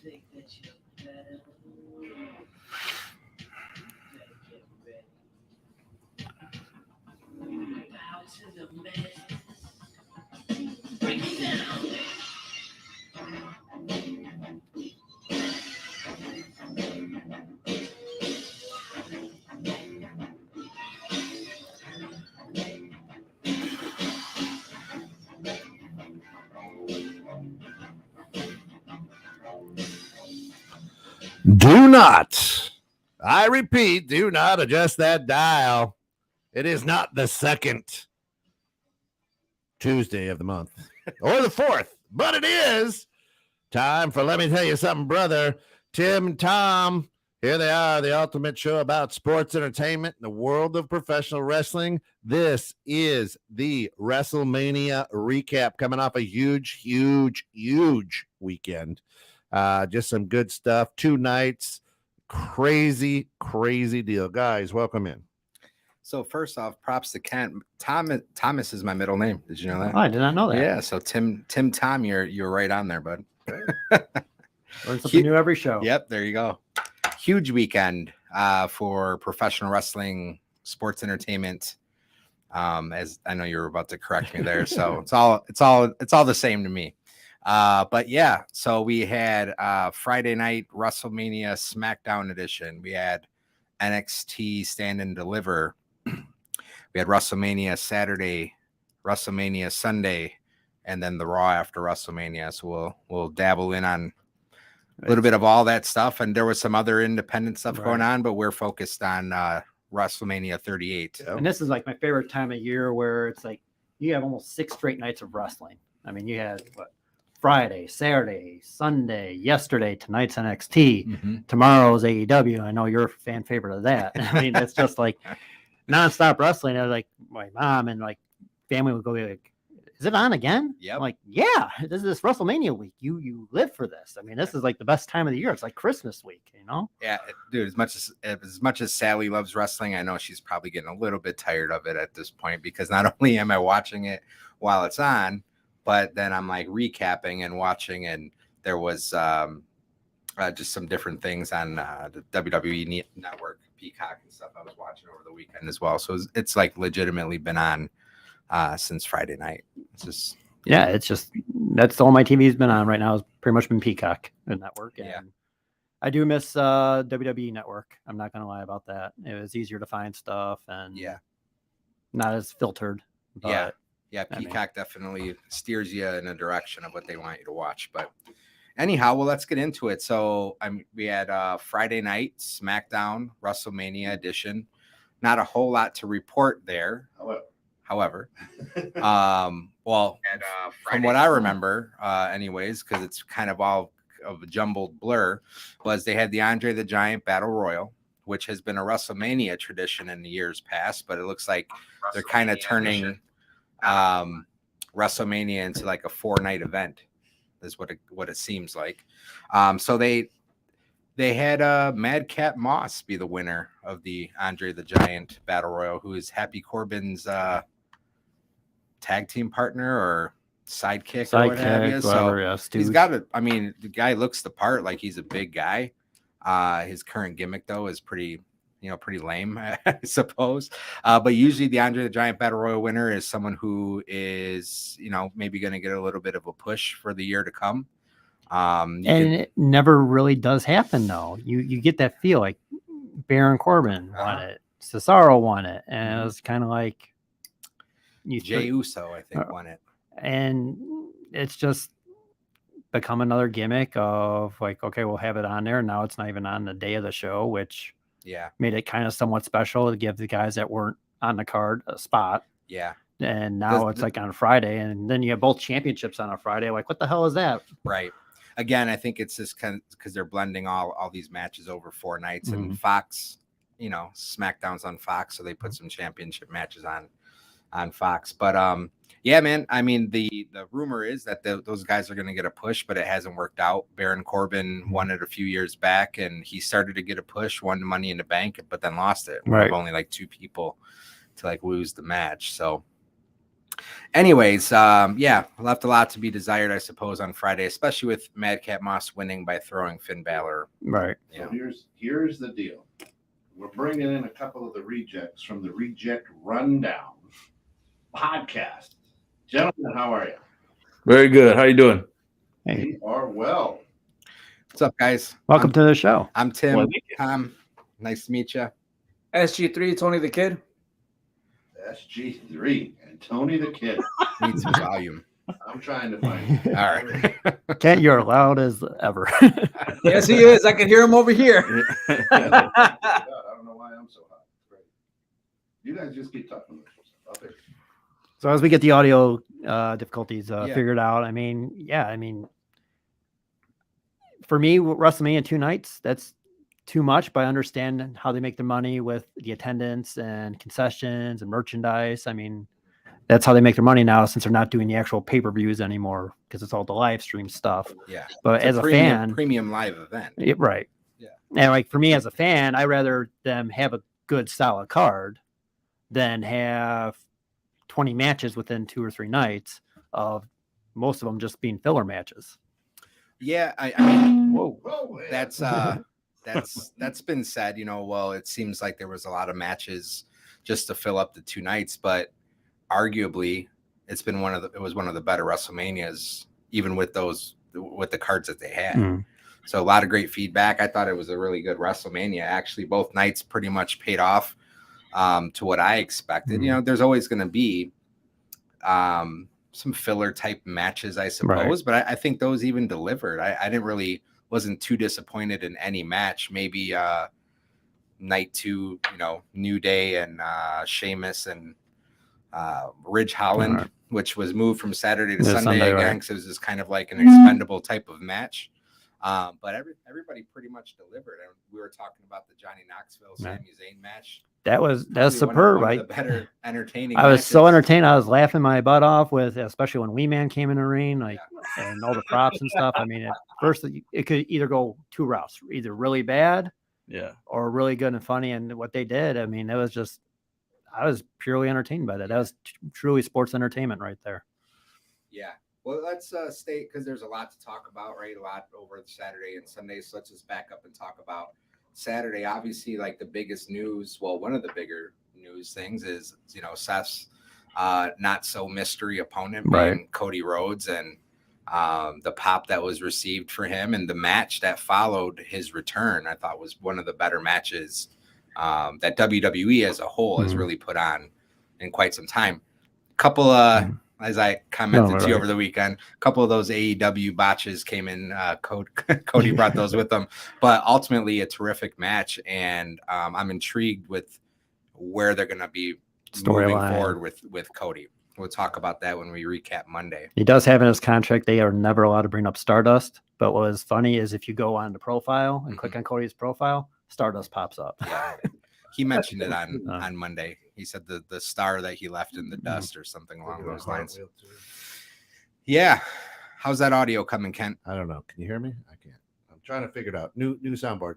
think that you're better. Then get ready. Bow to the masses. Break it down. Do not, I repeat, do not adjust that dial. It is not the second Tuesday of the month or the fourth, but it is time for Let Me Tell You Something, Brother. Tim and Tom, here they are, the ultimate show about sports entertainment in the world of professional wrestling. This is the Wrestlemania recap coming off a huge weekend. Just some good stuff. 2 nights. Crazy deal. Guys, welcome in. So first off, props to Kent. Thomas is my middle name. Did you know that? Oh, I did not know that. Yeah. So Tim Tom, you're right on there, bud. Learn something new every show. Yep. There you go. Huge weekend for professional wrestling, sports entertainment. As I know you're about to correct me there. So it's all the same to me. But yeah, so we had Friday night WrestleMania SmackDown edition. We had NXT Stand and Deliver. We had WrestleMania Saturday, WrestleMania Sunday, and then the Raw after WrestleMania. So we'll dabble in on a little bit of all that stuff. And there was some other independent stuff going on, but we're focused on WrestleMania 38. And this is like my favorite time of year where it's like you have almost 6 straight nights of wrestling. I mean, you had Friday, Saturday, Sunday, yesterday, tonight's NXT, tomorrow's AEW. I know you're a fan favorite of that. I mean, it's just like nonstop wrestling. I was like, my mom and like family would go like, "Is it on again?" Yeah, I'm like, yeah, this is WrestleMania week. You live for this. I mean, this is like the best time of the year. It's like Christmas week, you know? Yeah, dude. As much as Sally loves wrestling, I know she's probably getting a little bit tired of it at this point because not only am I watching it while it's on, but then I'm like recapping and watching, and there was just some different things on the WWE Network, Peacock and stuff I was watching over the weekend as well. So it's like legitimately been on since Friday night. It's just that's all my TV's been on right now. Has pretty much been Peacock and Network. And yeah, I do miss WWE Network. I'm not gonna lie about that. It was easier to find stuff and not as filtered. But yeah, Peacock definitely steers you in a direction of what they want you to watch. But anyhow, well, let's get into it. So we had Friday night SmackDown WrestleMania edition. Not a whole lot to report there. However, from what I remember, anyways, because it's kind of all of a jumbled blur, was they had the Andre the Giant Battle Royal, which has been a WrestleMania tradition in the years past, but it looks like they're kind of turning WrestleMania into like a 4-night event, is what it seems like. So they had Madcap Moss be the winner of the Andre the Giant Battle Royal, who is Happy Corbin's tag team partner or sidekick or what have you. So he's got the guy looks the part, like he's a big guy. His current gimmick though is pretty lame, I suppose. But usually the Andre the Giant Battle Royal winner is someone who is, maybe going to get a little bit of a push for the year to come. It never really does happen though. You get that feel like Baron Corbin won it, Cesaro won it, and it was kind of like Jey Uso, I think, won it. And it's just become another gimmick of like, okay, we'll have it on there. Now it's not even on the day of the show, which made it kind of somewhat special to give the guys that weren't on the card a spot. Yeah. And now it's like on Friday, and then you have both championships on a Friday. Like, what the hell is that? Right. Again, I think it's just kind of because they're blending all these matches over 4 nights, and Fox, SmackDown's on Fox, so they put some championship matches on Fox. But yeah, man, I mean, the rumor is that those guys are going to get a push, but it hasn't worked out. Baron Corbin won it a few years back, and he started to get a push, won the Money in the Bank, but then lost it. Right. Only like 2 people to like lose the match. So Anyways, left a lot to be desired, I suppose, on Friday, especially with Madcap Moss winning by throwing Finn Balor. Right. So here's the deal. We're bringing in a couple of the rejects from the Reject Rundown podcast. Gentlemen, how are you? Very good. How you doing? Hey, We are well. What's up, guys? welcome to the show. I'm Tim. Well, thank you. Tom, nice to meet you. SG3, Tony the Kid. SG3 and Tony the Kid. Need some volume. I'm trying to find All right. Kent, you're loud as ever. Yes, he is. I can hear him over here. God, I don't know why I'm so hot. Great. You guys just keep talking. I'll fix it. So as we get the audio difficulties Yeah. figured out, for me, WrestleMania 2 nights, that's too much, but I understand how they make their money with the attendance and concessions and merchandise. I mean, that's how they make their money now, since they're not doing the actual pay-per-views anymore, because it's all the live stream stuff. Yeah. But It's as a premium, fan, premium live event. right. Yeah. And like for me as a fan, I rather them have a good solid card than have 20 matches within 2 or 3 nights of most of them just being filler matches. Yeah, I mean, Whoa. Oh, that's that's been said. Well, it seems like there was a lot of matches just to fill up the 2 nights, but arguably it was one of the better WrestleManias, even with the cards that they had. Mm. So a lot of great feedback. I thought it was a really good WrestleMania. Actually, both nights pretty much paid off to what I expected. Mhm. There's always going to be some filler type matches, I suppose, but I think those even delivered. I wasn't too disappointed in any match. Maybe night 2, New Day and Sheamus and Ridge Holland, Right. which was moved from Saturday to Yeah, Sunday Sunday, again, right. because it was just kind of like an expendable type of match. But everybody pretty much delivered. And we were talking about the Johnny Knoxville Yeah. Sami Zayn match. That's Probably superb. one of the better entertaining. I was so matches. entertained. I was laughing my butt off especially when Wee Man came in the ring, and all the props and stuff. I mean, at first it could either go 2 routes, either really bad Yeah. or really good and funny. And what they did, I mean, I was purely entertained by that. That was truly sports entertainment right there. Yeah. Well, let's stay, because there's a lot to talk about, right? A lot over Saturday and Sunday. So let's just back up and talk about Saturday. Obviously, like the biggest news, well, one of the bigger news things is, Seth's not so mystery opponent being Right. Cody Rhodes, and the pop that was received for him, and the match that followed his return, I thought was one of the better matches that WWE as a whole has Mhm. really put on in quite some time. Couple as I commented to you over the weekend, a couple of those AEW botches came in. Cody brought those with him, but ultimately a terrific match, and I'm intrigued with where they're going to be moving Storyline. forward with Cody. We'll talk about that when we recap Monday. He does have in his contract they are never allowed to bring up Stardust. But what was funny is if you go on the profile and click on Cody's profile, Stardust pops up. Yeah, he mentioned it on Monday. He said the star that he left in the dust or something along those lines. Yeah. How's that audio coming, Kent? I don't know. Can you hear me? I can't. I'm trying to figure it out. New soundboard.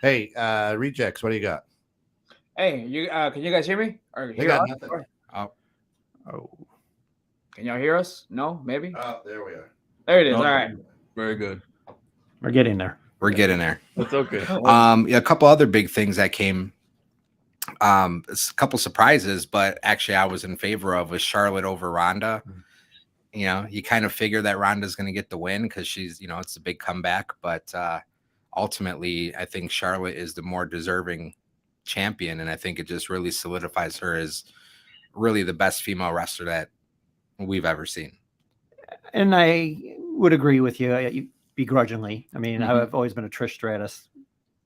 Hey, rejects, what do you got? Hey, you can you guys hear me? Or They hear got us? nothing. Oh, Can y'all hear us? No, maybe. Oh, there we are. There it is. No. All right. Very good. we're getting there. We're getting there. That's okay. A couple other big things that came. A couple surprises, but actually I was in favor of was Charlotte over Ronda. You kind of figure that Ronda's going to get the win because she's, it's a big comeback, but ultimately I think Charlotte is the more deserving champion, and I think it just really solidifies her as really the best female wrestler that we've ever seen. And I would agree with you begrudgingly. I mean, Mhm. I've always been a Trish Stratus.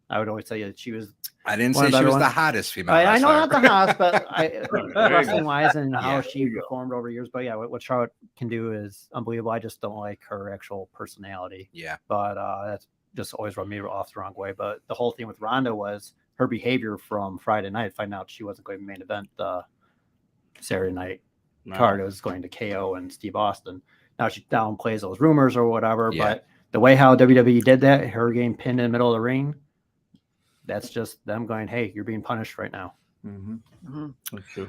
I would always tell you that she was. I didn't One say of the she better was the ones. hottest female I know wrestler. not the house, but wrestling wise and how Yeah, she performed over years. But yeah, what Charlotte can do is unbelievable. I just don't like her actual personality. Yeah. But that's just always rubbed me off the wrong way. But the whole thing with Ronda was her behavior from Friday night, finding out she wasn't going to main event Saturday night card. It was going to KO and Steve Austin. Now she downplays those rumors or whatever, Yeah. but the way how WWE did that, her getting pinned in the middle of the ring, that's just them going, hey, you're being punished right now. Mm-hmm. That's true.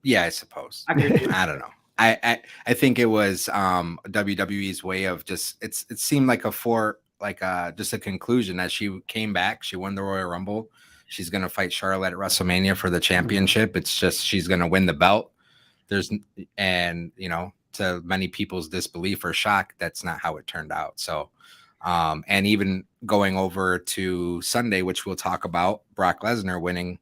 Yeah, I suppose. I can- I don't know. I think it was WWE's way of just it seemed like just a conclusion that she came back, she won the Royal Rumble, she's gonna fight Charlotte at WrestleMania for the championship. It's just she's gonna win the belt. And to many people's disbelief or shock, that's not how it turned out. So and even going over to Sunday, which we'll talk about, Brock Lesnar winning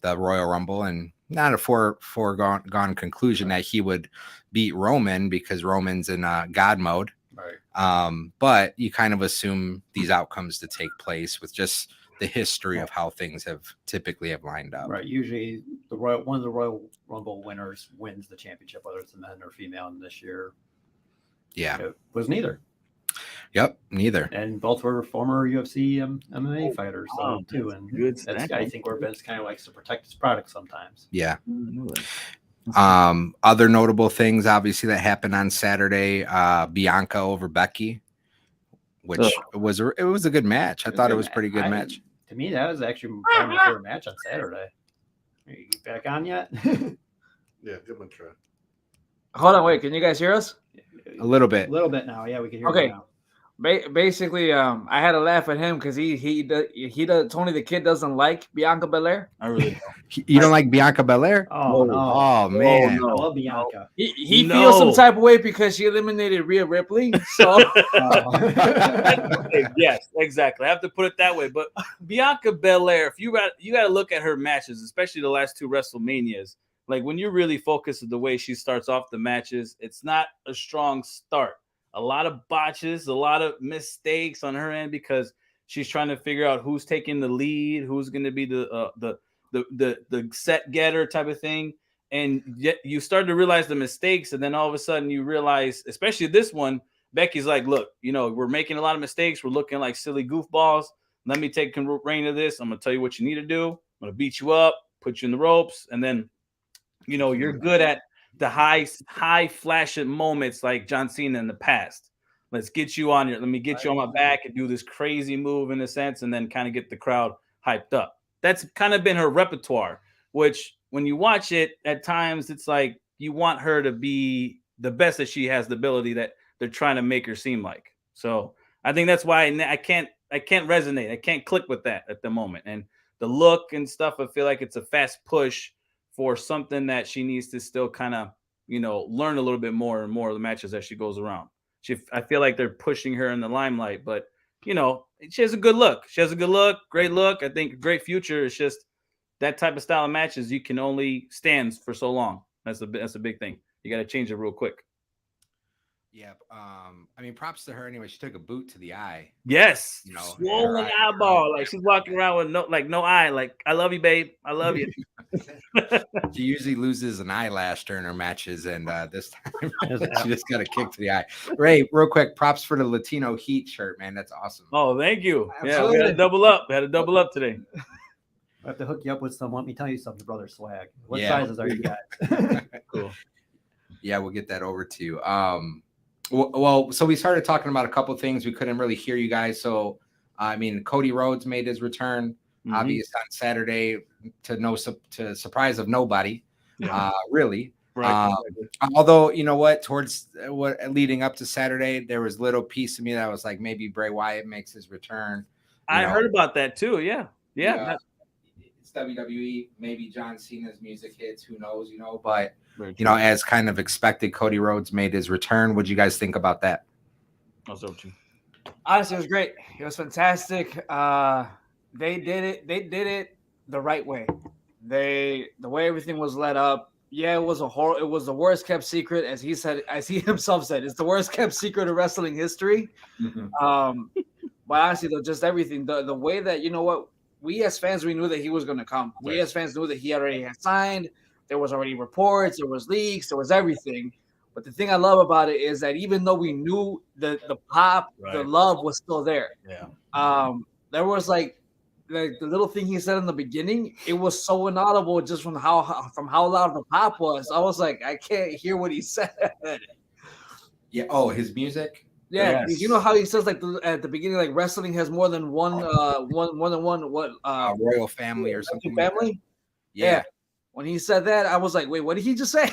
the Royal Rumble, and not a foregone conclusion that he would beat Roman because Roman's in God mode. Right. But you kind of assume these outcomes to take place with just the history of how things have typically lined up. Right. Usually one of the Royal Rumble winners wins the championship, whether it's a man or female. And this year, it was neither. Yep, neither. And both were former UFC MMA fighters too. And good. I think where Vince kind of likes to protect his product sometimes. Yeah. Other notable things, obviously, that happened on Saturday. Bianca over Becky, which was a good match. I thought it was a pretty good match. To me, that was actually my favorite match on Saturday. Are you back on yet? Yeah, give him a try. Hold on, wait. Can you guys hear us? A little bit. A little bit now. Yeah, we can hear Okay. you now. Basically, I had to laugh at him because he does. Tony the Kid doesn't like Bianca Belair. I really You don't like Bianca Belair? Oh, no. Oh man. I love Bianca. He feels some type of way because she eliminated Rhea Ripley. So yes, exactly. I have to put it that way. But Bianca Belair, if you got to look at her matches, especially the last two WrestleManias. Like when you really focus on the way she starts off the matches, it's not a strong start. A lot of botches, a lot of mistakes on her end because she's trying to figure out who's taking the lead, who's going to be the set getter type of thing. And yet you start to realize the mistakes, and then all of a sudden you realize, especially this one, Becky's like, look, we're making a lot of mistakes. We're looking like silly goofballs. Let me take reign of this. I'm going to tell you what you need to do. I'm going to beat you up, put you in the ropes, and then you're good at the high flashing moments like John Cena in the past. Let me get you on my back and do this crazy move in a sense, and then kind of get the crowd hyped up. That's kind of been her repertoire, which when you watch it at times, it's like you want her to be the best that she has the ability that they're trying to make her seem like. So I think that's why I can't resonate. I can't click with that at the moment. And the look and stuff, I feel like it's a fast push for something that she needs to still kind of, learn a little bit more and more of the matches as she goes around. I feel like they're pushing her in the limelight, but she has a good look. Great look. I think a great future. It's just that type of style of matches you can only stand for so long. That's a big thing. You got to change it real quick. Yeah. Props to her anyway. She took a boot to the eye. Yes. Swollen eyeball. Like she's walking around with no eye. Like, I love you, babe. I love you. She usually loses an eyelash during her matches, and this time she just got a kick to the eye. Ray, real quick, props for the Latino Heat shirt, man. That's awesome. Oh, thank you. Absolutely. Yeah, we had to double up today. I have to hook you up with some. Let me tell you something, brother swag. What Yeah. sizes are you guys? Cool. Yeah, we'll get that over to you. So we started talking about a couple of things. We couldn't really hear you guys. So, Cody Rhodes made his return, obviously on Saturday, to surprise of nobody, really. Right. Although, you know what, leading up to Saturday, there was little piece of me that was like, maybe Bray Wyatt makes his return. I heard about that too. Yeah. It's WWE. Maybe John Cena's music hits. Who knows? But as kind of expected, Cody Rhodes made his return. What'd you guys think about that? Honestly, it was great. It was fantastic. They did it the right way. The way everything was led up. Yeah, it was the worst kept secret, as he himself said. It's the worst kept secret of wrestling history. But honestly, though, just everything, the way that we as fans, we knew that he was going to come. We as fans knew that he already had signed. There was already reports, there was leaks, there was everything. But the thing I love about it is that even though we knew the pop, the love was still there. Yeah. There was like the little thing he said in the beginning, it was so inaudible just from how loud the pop was. I was like, I can't hear what he said. Yeah. Oh, his music. Yeah, yes. You know how he says like at the beginning, like wrestling has more than one royal family or something. Family. Like yeah. when he said that, I was like, wait, what did he just say?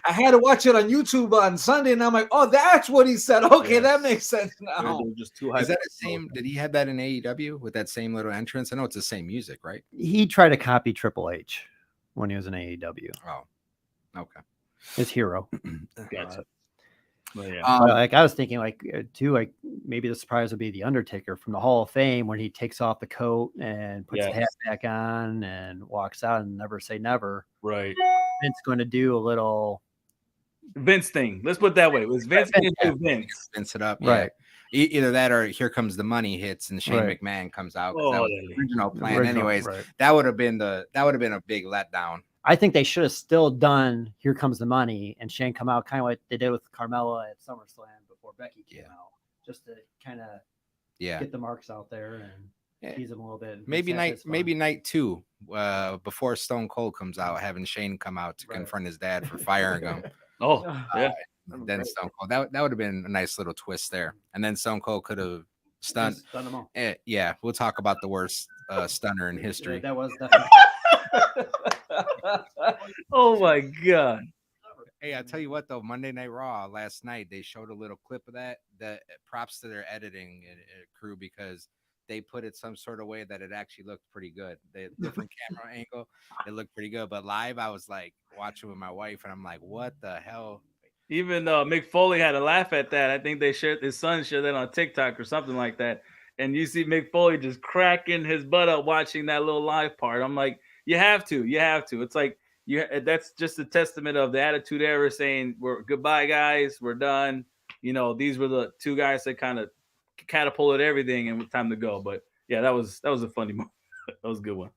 I had to watch it on YouTube on Sunday, and I'm like, oh, that's what he said. Okay, Yes. that makes sense now. They're just too Is hyped. that the same? Did he have that in AEW with that same little entrance? I know it's the same music, right? He tried to copy Triple H when he was in AEW. Oh, okay. His hero. Gotcha. Well, yeah. But, like I was thinking, like too, like maybe the surprise would be the Undertaker from the Hall of Fame when he takes off the coat and puts the hat back on and walks out and never say never. Right. Vince going to do a little Vince thing. Let's put it that way. It was Vince going to do Vince. Vince it up, Right. Yeah. Either that or Here Comes the Money hits and Shane Right. McMahon comes out. 'Cause Oh, that was the original plan, anyways. Right. That would have been a big letdown. I think they should have still done Here Comes the Money and Shane come out kind of like they did with Carmella at SummerSlam before Becky came out, just to kind of get the marks out there and tease them a little bit. Maybe night 2, before Stone Cold comes out, having Shane come out to confront his dad for firing him. Oh, yeah. Then Stone Cold. That would have been a nice little twist there. And then Stone Cold could have stunned them all. Yeah, we'll talk about the worst stunner in history. That was definitely. Oh my God. Hey, I'll tell you what though, Monday Night Raw last night, they showed a little clip of that. The props to their editing crew, because they put it some sort of way that it actually looked pretty good. The different camera angle, it looked pretty good. But live, I was like watching with my wife, and I'm like, what the hell? Even Mick Foley had a laugh at that. I think his son shared that on TikTok or something like that. And you see Mick Foley just cracking his butt up watching that little live part. I'm like, you have to. It's like that's just a testament of the Attitude Era saying, "We're goodbye, guys. We're done." You know, these were the two guys that kind of catapulted everything, and it was time to go. But yeah, that was a funny moment. That was a good one.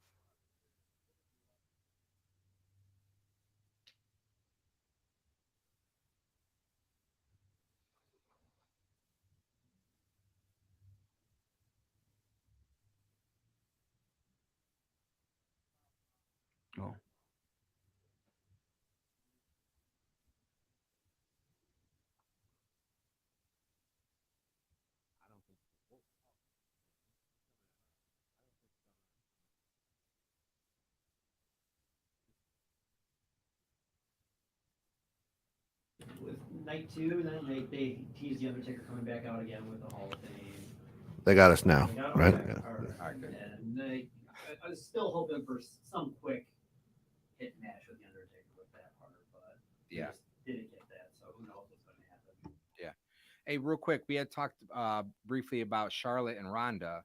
Oh. With night 2, then they teased the Undertaker coming back out again with the Hall of Fame. They got us now, right? Okay. Yeah. All right. And I was still hoping for some quick hit match with the Undertaker with that part, but Yeah, didn't get that. So who knows what's going to happen? yeah. Hey, real quick, we had talked briefly about Charlotte and Ronda,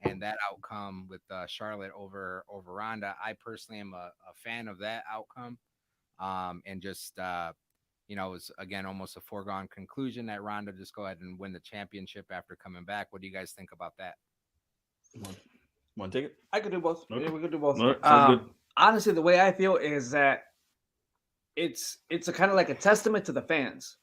and that outcome with Charlotte over Ronda. I personally am a fan of that outcome, and just it was again almost a foregone conclusion that Ronda just go ahead and win the championship after coming back. What do you guys think about that? Want to take it? I could do both. Okay. Yeah, we could do both. All right, sounds good. Honestly, the way I feel is that it's a kind of like a testament to the fans.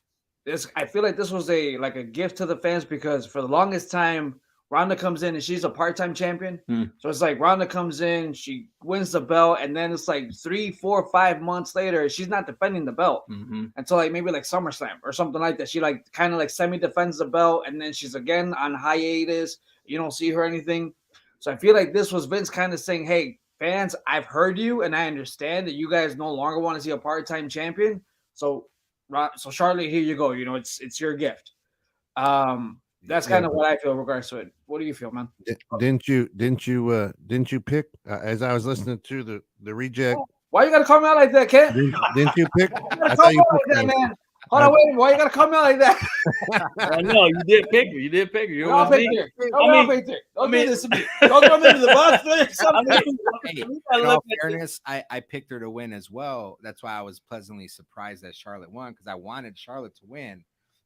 I feel like this was a gift to the fans, because for the longest time, Ronda comes in and she's a part-time champion. So it's like Ronda comes in, she wins the belt, and then it's like 3, 4, 5 months later, she's not defending the belt until maybe SummerSlam or something like that. She kind of semi-defends the belt, and then she's again on hiatus. You don't see her anything. So I feel like this was Vince kind of saying, hey, fans, I've heard you, and I understand that you guys no longer want to see a part-time champion. So Charlotte, here you go. It's your gift. That's kind of what I feel in regards to it. What do you feel, man? Didn't you pick as I was listening to the reject? Why you gotta call me out like that, Ken? Didn't you pick? I thought you picked like that, man. Hold on, wait. Why you gotta call me out like that? I know you did pick her. You I'll pick her. Don't do this to me. Don't come into the box. In all fairness, I picked her to win as well. That's why I was pleasantly surprised that Charlotte won, because I wanted Charlotte to win.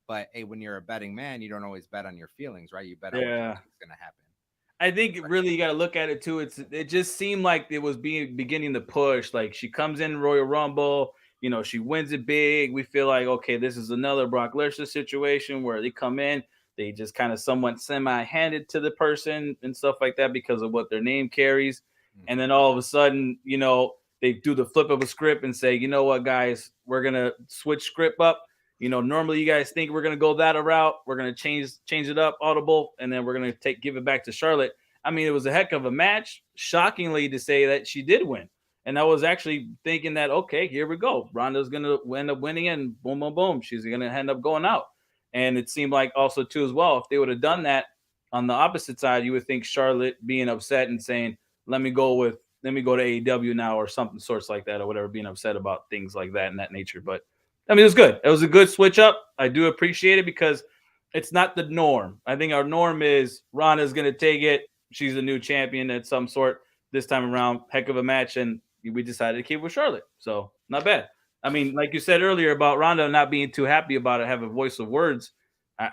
But hey, when you're a betting man, you don't always bet on your feelings, right? You bet on what's going to happen. I think really you got to look at it too. It just seemed like it was beginning to push. Like she comes in Royal Rumble, she wins it big. We feel like, okay, this is another Brock Lesnar situation where they come in, they just kind of somewhat semi-handed to the person and stuff like that because of what their name carries. And then all of a sudden, they do the flip of a script and say, you know what, guys, we're going to switch script up. Normally you guys think we're going to go that route. We're going to change it up, audible, and then we're going to give it back to Charlotte. I mean, it was a heck of a match. Shockingly to say that she did win. And I was actually thinking that, okay, here we go. Ronda's going to end up winning and boom, boom, boom. She's going to end up going out. And it seemed like also, too, as well, if they would have done that on the opposite side, you would think Charlotte being upset and saying, let me go to AEW now or something sorts like that or whatever, being upset about things like that and that nature. But I mean, it was good. It was a good switch up. I do appreciate it because it's not the norm. I think our norm is Ronda's going to take it. She's a new champion at some sort this time around. Heck of a match. And we decided to keep with Charlotte. So not bad. I mean, like you said earlier about Ronda not being too happy about it, having a voice of words.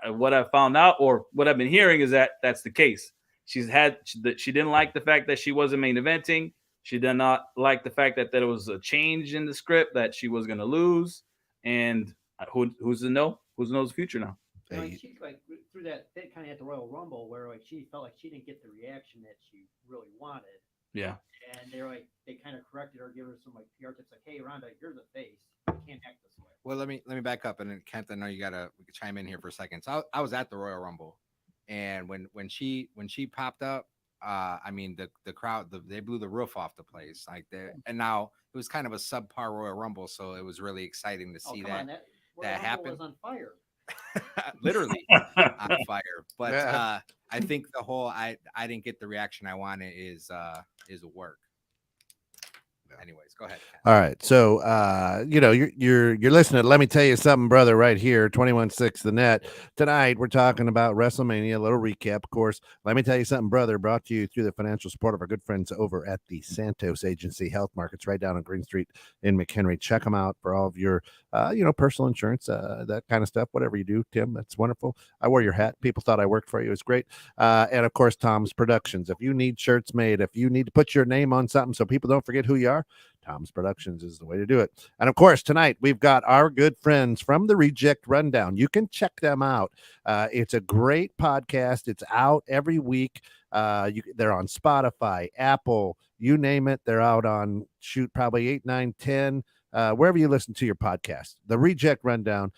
What I found out or what I've been hearing is that that's the case. She didn't like the fact that she wasn't main eventing. She did not like the fact that there was a change in the script that she was going to lose. And who's to know? Who knows the future now? Like she like through that bit kind of at the Royal Rumble where like she felt like she didn't get the reaction that she really wanted. Yeah. And they kind of corrected her, give her some like PR tips like, hey Ronda, you're the face. You can't act this way. Well, let me back up, and then Kent, I know we can chime in here for a second. So I was at the Royal Rumble, and when she popped up, I mean the crowd they blew the roof off the place. And now it was kind of a subpar Royal Rumble, so it was really exciting to see that happen. Was on fire. Literally on fire. But Yeah. I think the whole I didn't get the reaction I wanted is a work. Anyways, go ahead. All right. So you're listening to Let Me Tell You Something, Brother, right here, 21.6 The Net. Tonight we're talking about WrestleMania, a little recap, of course. Let Me Tell You Something, Brother, brought to you through the financial support of our good friends over at the Santos Agency Health Markets right down on Green Street in McHenry. Check them out for all of your personal insurance, that kind of stuff, whatever you do, Tim. That's wonderful. I wore your hat. People thought I worked for you. It's great. And of course, Tom's Productions. If you need shirts made, if you need to put your name on something so people don't forget who you are, Tom's Productions is the way to do it. And of course, tonight we've got our good friends from the Reject Rundown. You can check them out. It's a great podcast. It's out every week. They're on Spotify, Apple, you name it. They're out on probably 8, 9, 10, wherever you listen to your podcast. The Reject Rundown.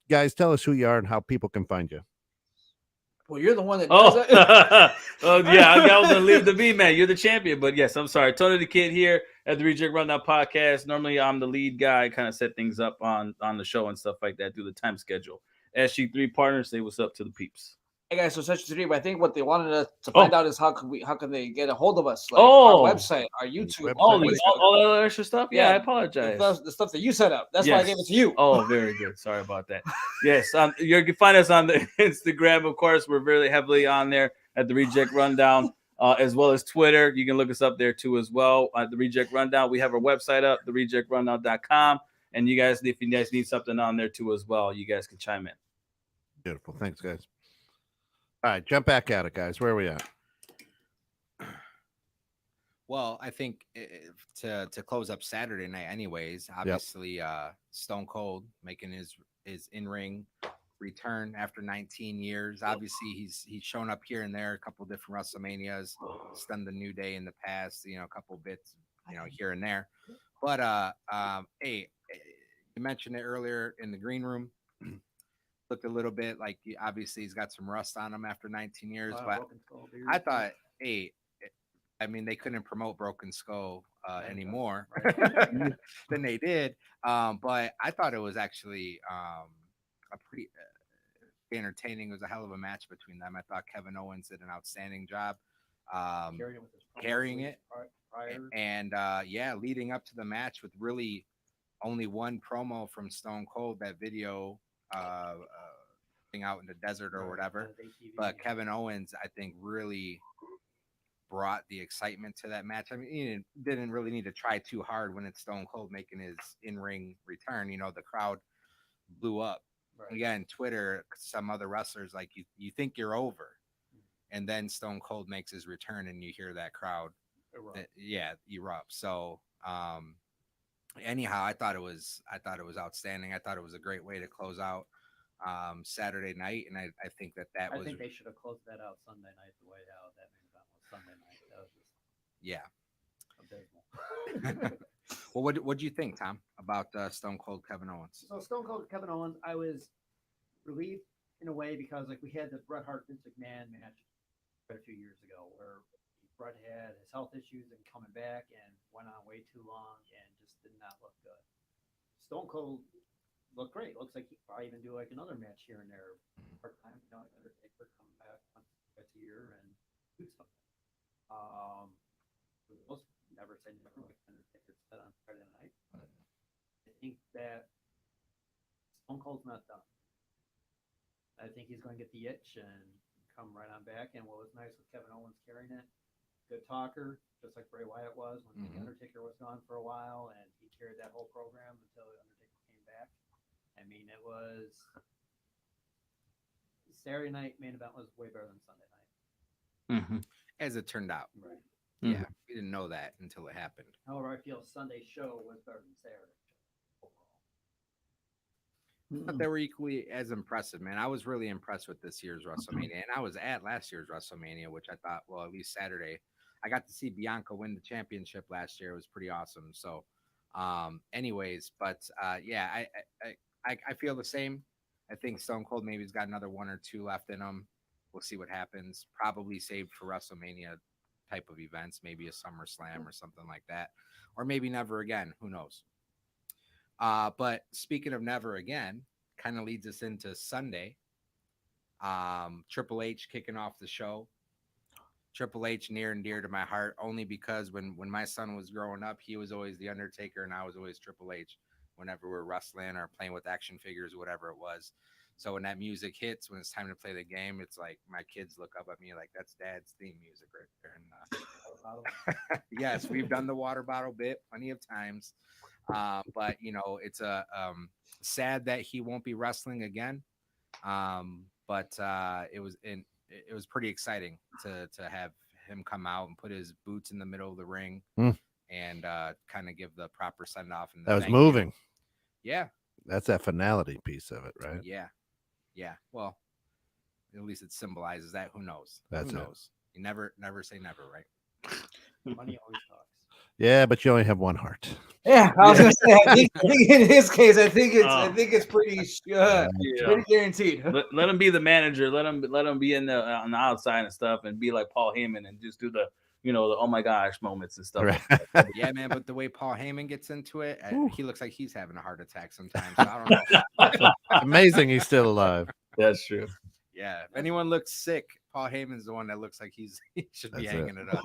Guys, tell us who you are and how people can find you. Well, you're the one that does it. Oh, yeah. I was going to leave the B, man. You're the champion. But yes, I'm sorry. Tony the Kid here at the Reject Rundown podcast. Normally, I'm the lead guy. Kind of set things up on the show and stuff like that. Do the time schedule. SG3 partners, say what's up to the peeps. Hey guys, so such three. But I think what they wanted to find out is how can they get a hold of us? Like our website, our YouTube, all that extra stuff. Yeah, I apologize. The stuff that you set up. That's why I gave it to you. Oh, very good. Sorry about that. Yes, you can find us on the Instagram. Of course, we're very heavily on there at the Reject Rundown, as well as Twitter. You can look us up there too as well at the Reject Rundown. We have our website up, therejectrundown.com, and you guys, if you guys need something on there too as well, you guys can chime in. Beautiful. Thanks, guys. All right, jump back at it, guys. Where are we at? Well, I think to close up Saturday night, anyways. Obviously, Stone Cold making his in-ring return after 19 years. Obviously, he's shown up here and there, a couple different WrestleManias. He's done the New Day in the past, a couple bits, here and there. But hey, you mentioned it earlier in the green room. Looked a little bit like obviously he's got some rust on him after 19 years, but I thought, hey, I mean, they couldn't promote Broken Skull anymore than they did. But I thought it was actually a pretty entertaining. It was a hell of a match between them. I thought Kevin Owens did an outstanding job carrying it. And leading up to the match with really only one promo from Stone Cold, that video thing out in the desert or whatever. But Kevin Owens, I think, really brought the excitement to that match. I mean, he didn't really need to try too hard when it's Stone Cold making his in-ring return. The crowd blew up. Right. Again, Twitter, some other wrestlers, like you think you're over, and then Stone Cold makes his return and you hear that crowd erupt. So anyhow, I thought it was outstanding. I thought it was a great way to close out Saturday night, and I think that I was. think they should have closed that out Sunday night the way how that main event was Sunday night. That was just abysmal. Well, what do you think, Tom, about Stone Cold Kevin Owens? So Stone Cold Kevin Owens, I was relieved in a way because we had the Bret Hart Vince McMahon match a few years ago where Brett had his health issues and coming back and went on way too long and just did not look good. Stone Cold looked great. Looks like he could probably even do like another match here and there part time. You know, Undertaker come back once a year and do something. Most never say never, like Undertaker said on Friday night. I think that Stone Cold's not done. I think he's going to get the itch and come right on back. And what was nice with Kevin Owens carrying it, good talker, just like Bray Wyatt was when the Undertaker was gone for a while, and he carried that whole program until the Undertaker came back. I mean, it was Saturday night main event was way better than Sunday night. As it turned out. Right. Yeah, we didn't know that until it happened. However, I feel Sunday show was better than Saturday show overall. But they were equally as impressive, man. I was really impressed with this year's WrestleMania, and I was at last year's WrestleMania, which I thought, well, at least Saturday, I got to see Bianca win the championship last year. It was pretty awesome. So, anyways, but yeah, I feel the same. I think Stone Cold maybe has got another 1 or 2 left in him. We'll see what happens. Probably saved for WrestleMania type of events, maybe a SummerSlam or something like that, or maybe never again. Who knows? But speaking of never again, kind of leads us into Sunday. Triple H kicking off the show. Triple H near and dear to my heart, only because when my son was growing up, he was always the Undertaker and I was always Triple H whenever we're wrestling or playing with action figures or whatever it was. So when that music hits, when it's time to play the game, it's like my kids look up at me like, that's Dad's theme music right there. And yes, we've done the water bottle bit plenty of times. But you know, it's sad that he won't be wrestling again. But it was pretty exciting to have him come out and put his boots in the middle of the ring and kind of give the proper send off. And that was moving. Yeah, that's that finality piece of it, right? Yeah. Well, at least it symbolizes that. Who knows? That's Who knows? You never say never, right? Money always talks. Yeah, but you only have one heart. Yeah, I was gonna say. I think in his case, I think it's pretty pretty guaranteed. Let him be the manager. Let him be in the on the outside and stuff, and be like Paul Heyman and just do the the oh my gosh moments and stuff. Right. Yeah, man. But the way Paul Heyman gets into it, he looks like he's having a heart attack sometimes. So I don't know. Amazing, he's still alive. That's true. Yeah. If anyone looks sick, Paul Heyman's the one that looks like he should be That's hanging it up.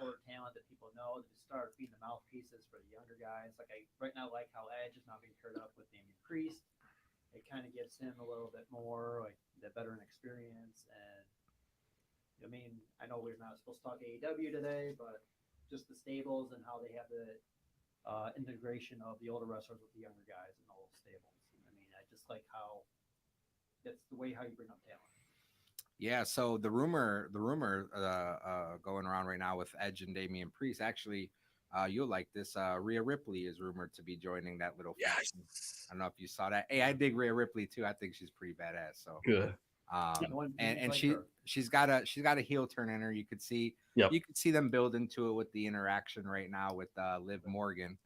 Older talent that people know to start being the mouthpieces for the younger guys. Like right now, like how Edge is now being paired up with Damian Priest. It kind of gives him a little bit more like the veteran experience. And I mean, I know we're not supposed to talk AEW today, but just the stables and how they have the integration of the older wrestlers with the younger guys in the old stables. I mean, I just like how that's the way how you bring up talent. Yeah, so the rumor going around right now with Edge and Damian Priest, actually, you'll like this. Rhea Ripley is rumored to be joining that little faction. I don't know if you saw that. Hey, I dig Rhea Ripley too. I think she's pretty badass. So good. And she's got a heel turn in her. You could see them build into it with the interaction right now with Liv Morgan.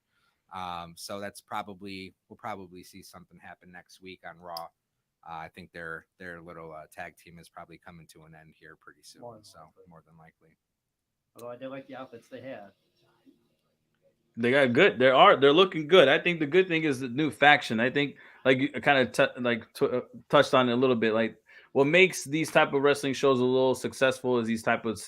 So that's we'll probably see something happen next week on Raw. I think their little tag team is probably coming to an end here pretty soon. More than likely. Although I did like the outfits they had. They got good. They're looking good. I think the good thing is the new faction. I think like you kind of touched on it a little bit. Like what makes these type of wrestling shows a little successful is these type of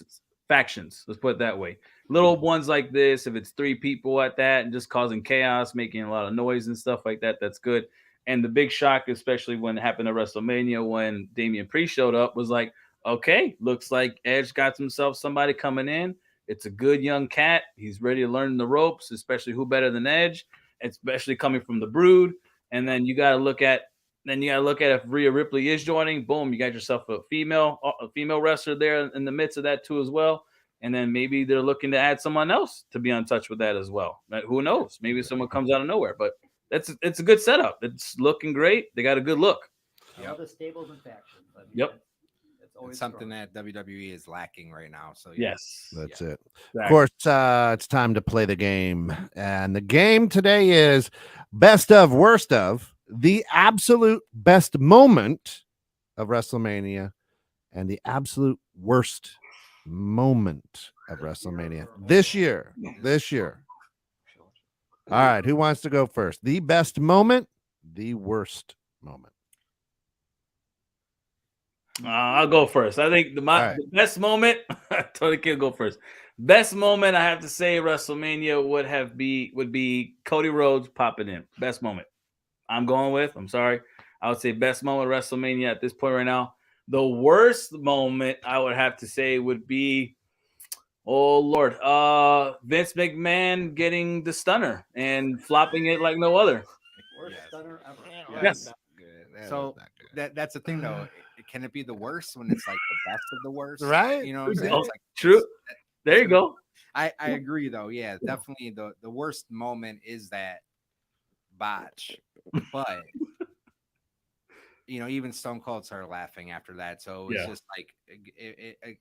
factions. Let's put it that way. Little ones like this, if it's 3 people at that and just causing chaos, making a lot of noise and stuff like that, that's good. And the big shock, especially when it happened at WrestleMania when Damian Priest showed up, was like, okay, looks like Edge got himself somebody coming in. It's a good young cat. He's ready to learn the ropes, especially who better than Edge, especially coming from the Brood. And then you got to look at if Rhea Ripley is joining. Boom, you got yourself a female wrestler there in the midst of that too as well. And then maybe they're looking to add someone else to be on touch with that as well. Who knows? Maybe someone comes out of nowhere, but it's a good setup. It's looking great. They got a good look. All the stables and factions. I mean, yep. It's something that WWE is lacking right now. So yes, that's it. Exactly. Of course, it's time to play the game, and the game today is best of, worst of, the absolute best moment of WrestleMania, and the absolute worst moment of WrestleMania this year. This year. All right, who wants to go first? The best moment, the worst moment. I'll go first. I think the best moment. Tony can go first. Best moment, I have to say, WrestleMania would be Cody Rhodes popping in. Best moment. I'm going with. I'm sorry. I would say best moment of WrestleMania at this point right now. The worst moment, I would have to say, would be, oh Lord, Vince McMahon getting the stunner and flopping it like no other. Worst Yes. stunner ever. Yes. So that's the thing, though. Can it be the worst when it's like the best of the worst? Right. You know what I'm saying? Oh, It's like, true. There you go. I agree, though. Yeah, definitely the worst moment is that botch. But even Stone Cold started laughing after that. So it's just like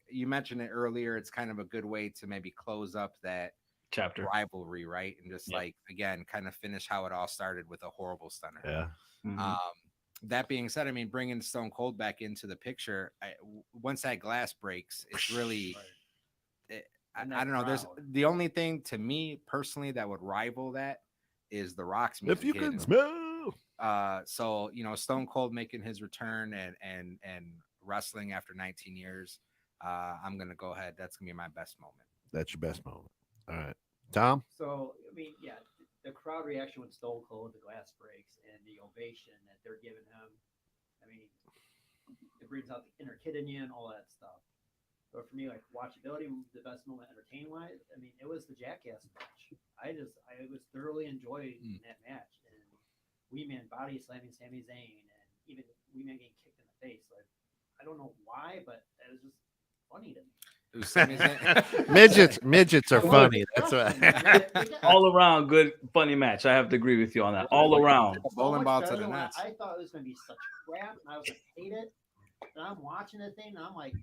you mentioned it earlier. It's kind of a good way to maybe close up that Chapter. rivalry, right? And just like again, kind of finish how it all started with a horrible stunner. Yeah. Mhm. That being said, I mean, bringing Stone Cold back into the picture, once that glass breaks, it's really, I don't know. There's the only thing to me personally that would rival that is the Rock's music. If you can smell. So Stone Cold making his return and wrestling after 19 years. I'm gonna go ahead. That's gonna be my best moment. That's your best moment. All right, Tom. So I mean, yeah, the crowd reaction when Stone Cold, the glass breaks, and the ovation that they're giving him. I mean, it brings out the inner kid in you and all that stuff. But for me, like watchability, the best moment entertain wise, I mean, it was the Jackass match. I was thoroughly enjoying that match, and Wee Man body slamming Sami Zayn, and even Wee Man getting kicked in the face. Like, I don't know why, but it was just funny to me. Midgets are funny. That's right. All around good, funny match. I have to agree with you on that. All around. Bowling ball to the nuts. I thought it was going to be such crap, and I was going to hate it. And I'm watching the thing, and I'm like,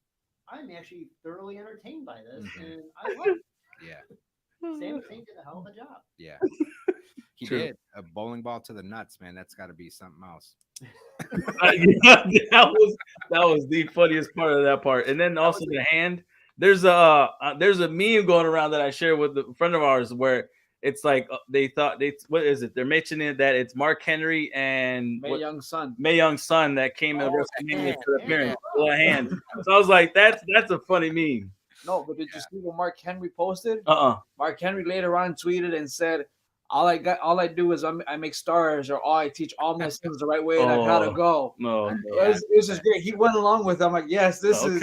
I'm actually thoroughly entertained by this, and I love it. Yeah. Sami Zayn did a hell of a job. Yeah. He did. A bowling ball to the nuts, man. That's got to be something else. that was the funniest part of that part. And then also the hand. There's a meme going around that I shared with a friend of ours where it's like what is it? They're mentioning that it's Mark Henry and Mae Young's son that came in WrestleMania for the appearance. Hand. So I was like, that's a funny meme. No, but did you see what Mark Henry posted? Mark Henry later on tweeted and said, all I do is I make stars, or I teach all my students the right way, and I gotta go. No, it was just great. He went along with it. I'm like, yes, this is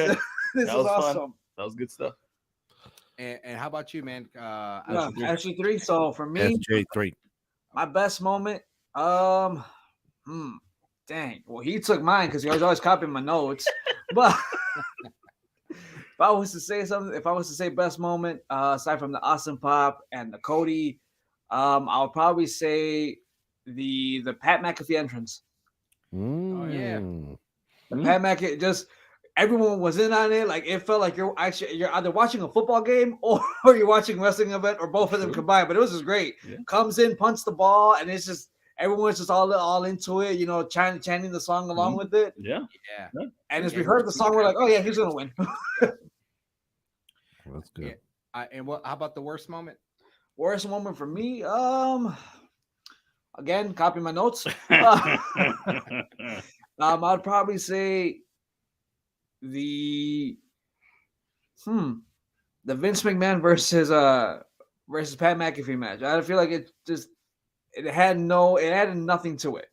awesome. Fun. That was good stuff. And how about you, man? Actually, 3. So for me, SJ3. My best moment. Dang. Well, he took mine because he was always copying my notes. But if I was to say best moment, aside from the Austin Pop and the Cody, I'll probably say the Pat McAfee entrance. Oh yeah, the Pat McAfee just. Everyone was in on it. Like, it felt like you're either watching a football game or you're watching a wrestling event, or both of them combined. But it was just great. Yeah. Comes in, punts the ball, and it's just everyone's just all into it. Chanting the song along with it. Yeah. And as we heard the song, we're like, oh yeah, he's gonna win. That's good. Yeah. And how about the worst moment? Worst moment for me, again, copy my notes. I'd probably say the Vince McMahon versus Pat McAfee match. I feel like it had nothing to it.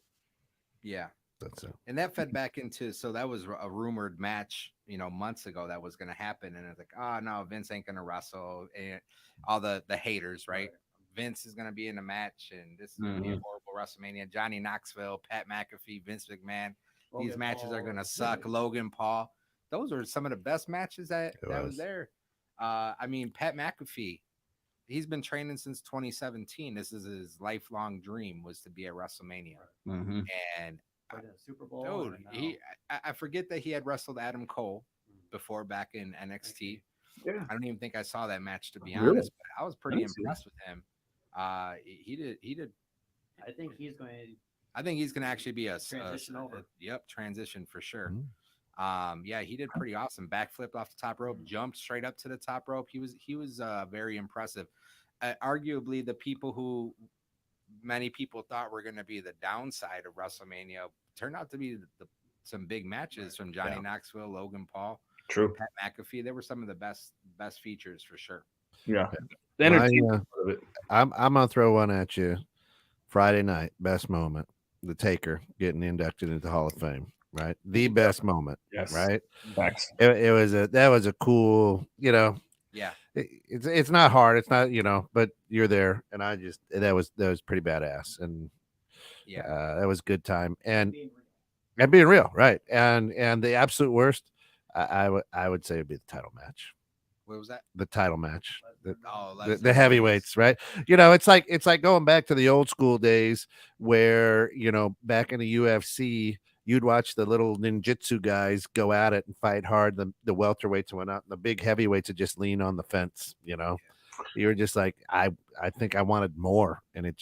Yeah, that's it. And that fed back into, so that was a rumored match, months ago that was going to happen, and it's like, oh no, Vince ain't going to wrestle, and all the haters, right? Vince is going to be in the match, and this is going to be a horrible WrestleMania. Johnny Knoxville, Pat McAfee, Vince McMahon. These matches are going to suck. Logan Paul. Those are some of the best matches that was there. I mean, Pat McAfee, he's been training since 2017. This is his lifelong dream, was to be at WrestleMania. Mm-hmm. And Super Bowl. Dude, I forget that he had wrestled Adam Cole before back in NXT. Yeah. I don't even think I saw that match, to be honest, but I was pretty impressed with him. He did. I think he's going to actually be a transition over. Transition for sure. Yeah, he did pretty awesome. Backflipped off the top rope, jumped straight up to the top rope. He was very impressive. Arguably, the people who many people thought were going to be the downside of WrestleMania turned out to be some big matches from Johnny Knoxville, Logan Paul, True. Pat McAfee. They were some of the best features for sure. Yeah. The My, entertainment part of it. I'm gonna throw one at you. Friday night, best moment, the Taker getting inducted into the Hall of Fame. Right, the best moment. Yes. Right. Facts. It was that was a cool. Yeah. It's not hard. It's not but you're there, and that was pretty badass, and Yeah. that was a good time, and being real, right, and the absolute worst, I would say would be the title match. What was that? The title match, the heavyweights, right? It's like going back to the old school days where back in the UFC, you'd watch the little ninjutsu guys go at it and fight hard. The welterweights went out, and the big heavyweights would just lean on the fence. You were just like, I think I wanted more, and it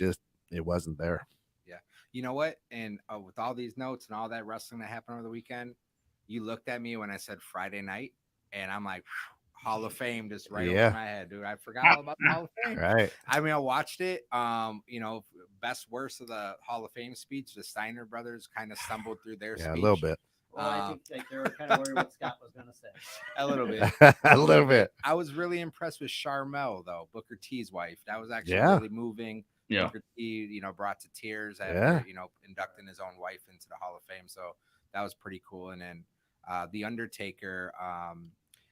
wasn't there. Yeah, you know what? And with all these notes and all that wrestling that happened over the weekend, you looked at me when I said Friday night, and I'm like, Hall of Fame just right over my head, dude. I forgot all about the Hall of Fame. Right. I mean, I watched it. Best worst of the Hall of Fame speech, the Steiner brothers kind of stumbled through their speech. A little bit. Well, I think they were kind of worried what Scott was going to say. A little bit. A little bit. I was really impressed with Charmel, though, Booker T's wife. That was actually really moving. Yeah. Booker T, brought to tears after, inducting his own wife into the Hall of Fame. So that was pretty cool. And then The Undertaker,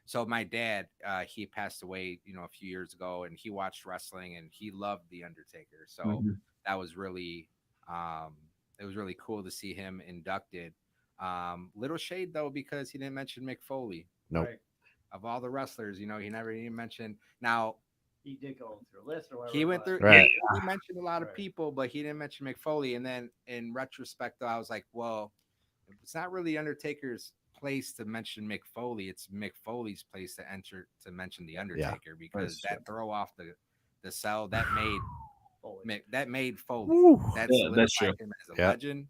so my dad, he passed away, a few years ago, and he watched wrestling and he loved The Undertaker. So that was really, it was really cool to see him inducted. Little shade though, because he didn't mention Mick Foley. Nope. Right? Of all the wrestlers, he never even mentioned. Now he did go through a list or whatever. He went through. Right. He mentioned a lot of people, but he didn't mention Mick Foley. And then in retrospect, though, I was like, well, it's not really Undertaker's place to mention Mick Foley. It's Mick Foley's place to mention the Undertaker, because that throw off the cell that made Foley. Woo. That's true. Him as a legend.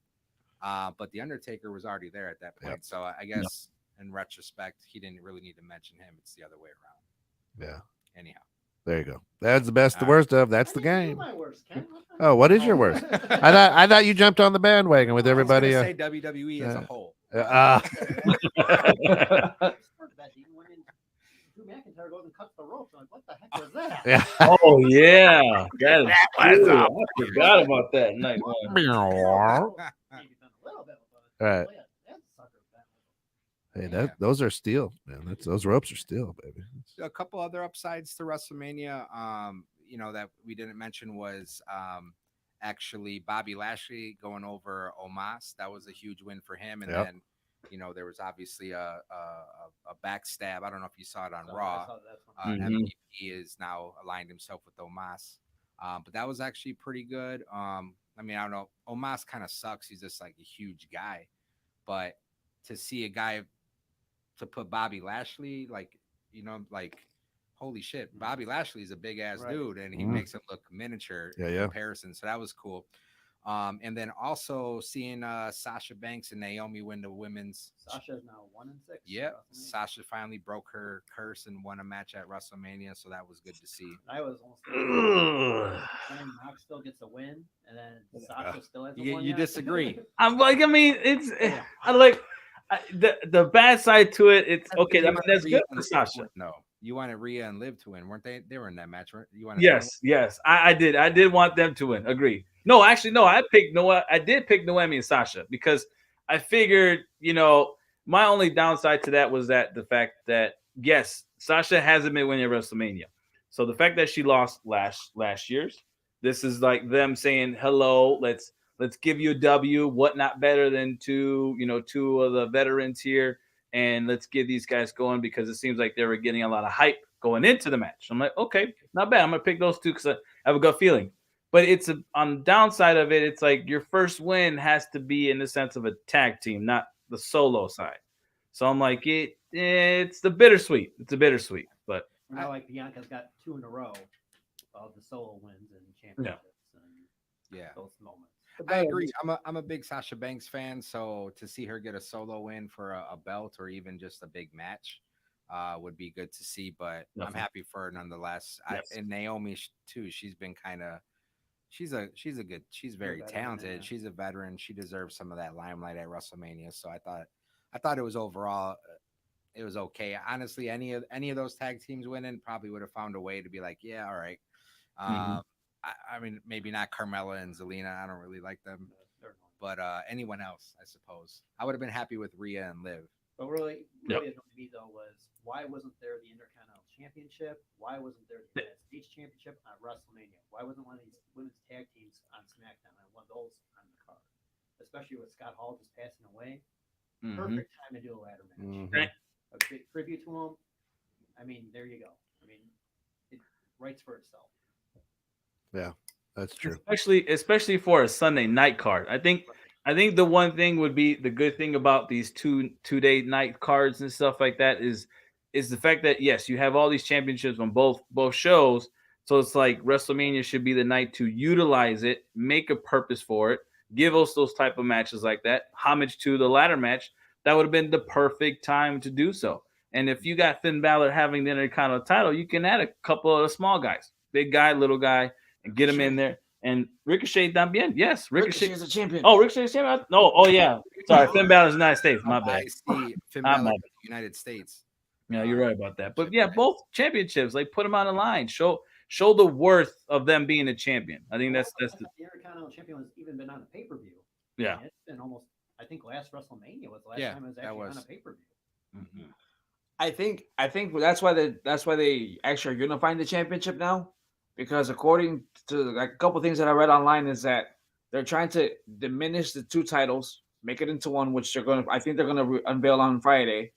But the Undertaker was already there at that point. Yep. So I guess in retrospect, he didn't really need to mention him. It's the other way around. Yeah. Anyhow. There you go. That's the best, the worst of. That's the game. Worst, Oh, what is your worst? I thought you jumped on the bandwagon with everybody. I was say WWE as a whole. Drew McIntyre goes and cuts the ropes. I'm like, what the heck was that? Yeah. Oh yeah, that is true. I forgot about that night one. Maybe done a little bit, but Right. that sucker. Hey, those are steel, man. Those ropes are steel, baby. A couple other upsides to WrestleMania, that we didn't mention was actually Bobby Lashley going over Omos. That was a huge win for him. And then, there was obviously a backstab. I don't know if you saw it on Raw. MVP is now aligned himself with Omos. But that was actually pretty good. I don't know. Omos kind of sucks. He's just like a huge guy. But to see a guy to put Bobby Lashley, holy shit, Bobby Lashley is a big ass dude, and he makes him look miniature in comparison. So that was cool. And then also seeing Sasha Banks and Naomi win the women's. Sasha's now 1-6. Yeah, Sasha finally broke her curse and won a match at WrestleMania, so that was good to see. I was almost and Knox still gets a win, and then Sasha still has a win. You disagree? I'm like, I like the bad side to it. It's okay. That's good for Sasha. No, you wanted Rhea and Liv to win, weren't they? They were in that match, right? You wanted Yes. I did. I did want them to win. Agree. No, actually, no. I did pick Noemi and Sasha because I figured, my only downside to that was that the fact that yes, Sasha hasn't been winning WrestleMania. So the fact that she lost last year's, this is like them saying hello. Let's give you a W. What not better than two of the veterans here, and let's get these guys going because it seems like they were getting a lot of hype going into the match. I'm like, okay, not bad. I'm gonna pick those two because I have a good feeling. But it's on the downside of it, it's like your first win has to be in the sense of a tag team, not the solo side. So I'm like, it's the bittersweet. It's a bittersweet, but now like Bianca's got 2 in a row of the solo wins and championships and those moments. I agree. I'm a big Sasha Banks fan, so to see her get a solo win for a belt or even just a big match would be good to see. But I'm Definitely. happy for her nonetheless. Yes. And Naomi too. She's been kind of she's very veteran, talented. yeah. She's a veteran. She deserves some of that limelight at WrestleMania. So I thought it was overall it was okay. Honestly, any of those tag teams winning probably would have found a way to be like, yeah, all right. Mhm. I mean, maybe not Carmella and Zelina. I don't really like them, but anyone else, I suppose. I would have been happy with Rhea and Liv. But really Yep. annoyed me though was why wasn't there the Intercontinental Championship? Why wasn't there the United States Championship on WrestleMania? Why wasn't one of these women's tag teams on SmackDown? I want those on the card, especially with Scott Hall just passing away. Mhm. Perfect time to do a ladder match. Mhm. A big tribute to him. I mean, there you go. I mean, it writes for itself. Yeah, that's true. Especially for a Sunday night card. I think the one thing would be the good thing about these two-day night cards and stuff like that is the fact that yes, you have all these championships on both shows. So it's like WrestleMania should be the night to utilize it, make a purpose for it, give us those type of matches like that, homage to the ladder match. That would have been the perfect time to do so. And if you got Finn Balor having the Intercontinental title, you can add a couple of the small guys, big guy, little guy, and get him in there. And Ricochet también. Yes, Ricochet is a champion. Oh, Ricochet's champion. No, oh yeah. Sorry, Finn Balor's United States. My bad. I see Finn I'm Balor my in the United States. Yeah, you're right about that. But yeah, both championships, like put them on the line. Show the worth of them being a champion. I think that's the Intercontinental Champion has even been on a pay-per-view. yeah. It's been almost. I think last WrestleMania was the last Yeah, time it was that actually was. on a pay-per-view. Mhm. I think that's why they actually are unifying the championship now, because according to like a couple things that I read online is that they're trying to diminish the two titles, make it into one, which I think they're gonna unveil on Friday.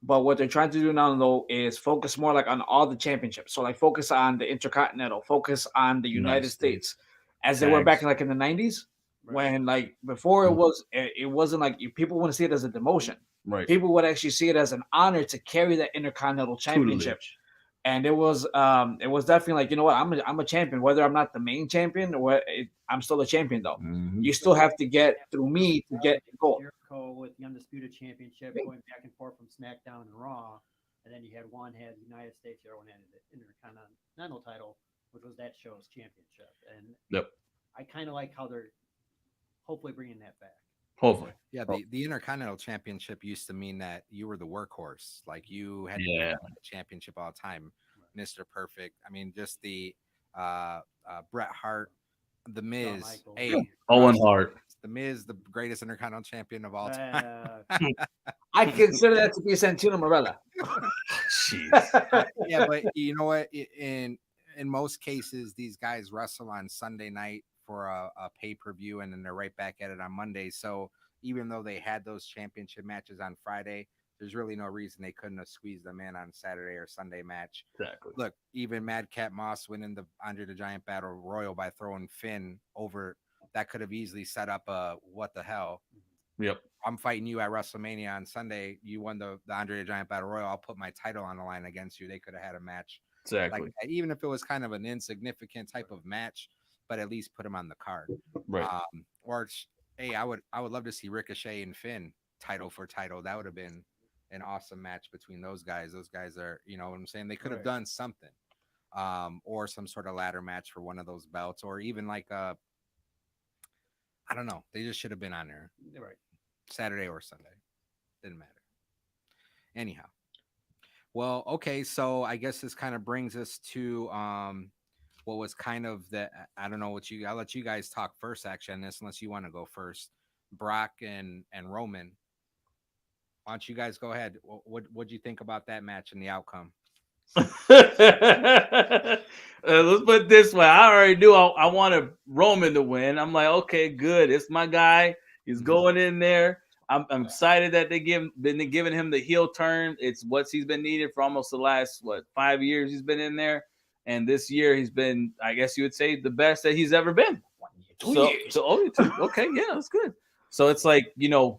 But what they're trying to do now though is focus more like on all the championships. So like focus on the Intercontinental, focus on the United States, as they were back in in the 90s. When like before it wasn't like people want to see it as a demotion. Right. People would actually see it as an honor to carry that Intercontinental Championship. And it was definitely like, you know what, I'm a champion, whether I'm not the main champion or I'm still a champion though. You still have to get through me to get the gold. Jericho with the Undisputed Championship going back and forth from SmackDown and Raw, and then you had one had the United States, the other one had the Intercontinental title, which was that show's championship. And I kind of like how they're hopefully bringing that back. Hopefully. Yeah, the Intercontinental Championship used to mean that you were the workhorse. Like you had to win the championship all the time. Mr. Perfect. I mean, just the Bret Hart, The Miz. Hey, Owen Hart. The Miz, the greatest Intercontinental champion of all time. I consider that to be Santino Marella. Yeah, but you know what? In most cases, these guys wrestle on Sunday night for a pay-per-view, and then they're right back at it on Monday. So even though they had those championship matches on Friday, there's really no reason they couldn't have squeezed them in on Saturday or Sunday match. Exactly. Look, even Madcap Moss winning the Andre the Giant Battle Royal by throwing Finn over, that could have easily set up a what the hell. Yep. I'm fighting you at WrestleMania on Sunday. You won the Andre the Giant Battle Royal. I'll put my title on the line against you. They could have had a match. Exactly. Like that, even if it was kind of an insignificant type of match, but at least put him on the card. Right. Hey, I would love to see Ricochet and Finn title for title. That would have been an awesome match between those guys. Those guys are, you know what I'm saying? They could have done something. Or some sort of ladder match for one of those belts, or even like I don't know. They just should have been on there. Right. Saturday or Sunday. Didn't matter. Anyhow. Well, okay, so I guess this kind of brings us to what was kind of the, I don't know I'll let you guys talk first actually on this, unless you want to go first. Brock and Roman. Why don't you guys go ahead? What'd you think about that match and the outcome? Let's put it this way. I already knew I wanted Roman to win. I'm like, okay, good. It's my guy. He's going in there. I'm excited that been giving him the heel turn. It's what he's been needed for almost the last 5 years he's been in there, and this year he's been, I guess you would say, the best that he's ever been. 2 years. Okay, yeah, that's good. So it's like,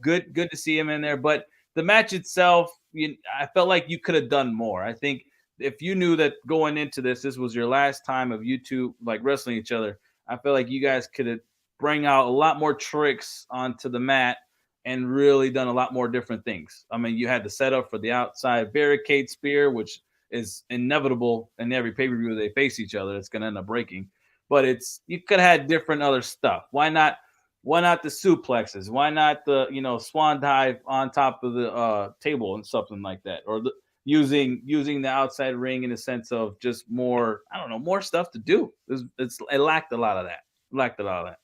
good to see him in there. But the match itself, I felt like you could have done more. I think if you knew that going into this was your last time of you two like wrestling each other, I feel like you guys could have bring out a lot more tricks onto the mat and really done a lot more different things. I mean, you had the setup for the outside barricade spear, which is inevitable in every pay-per-view they face each other. It's going to end up breaking. But you could have had different other stuff. Why not the suplexes? Why not the swan dive on top of the table and something like that? Or using the outside ring in a sense of just more, I don't know, more stuff to do. It lacked a lot of that.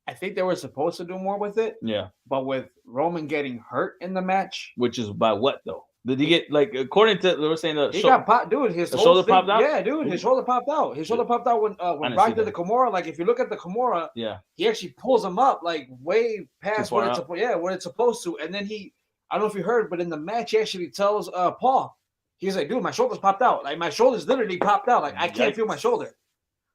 I think they were supposed to do more with it. Yeah. But with Roman getting hurt in the match, Which is by what though? Did he get, like, according to, they were saying he got popped, dude. His whole shoulder thing, popped out? Yeah, dude, his shoulder popped out. His shoulder popped out when didn't Brock see did the that. Kimura. Like, if you look at the Kimura, Yeah. he actually pulls him up like way past far where it's out? where it's supposed to. And then I don't know if you heard, but in the match, he actually tells Paul, he's like, dude, my shoulder's popped out. Like, my shoulder's literally popped out. Like, I can't feel my shoulder.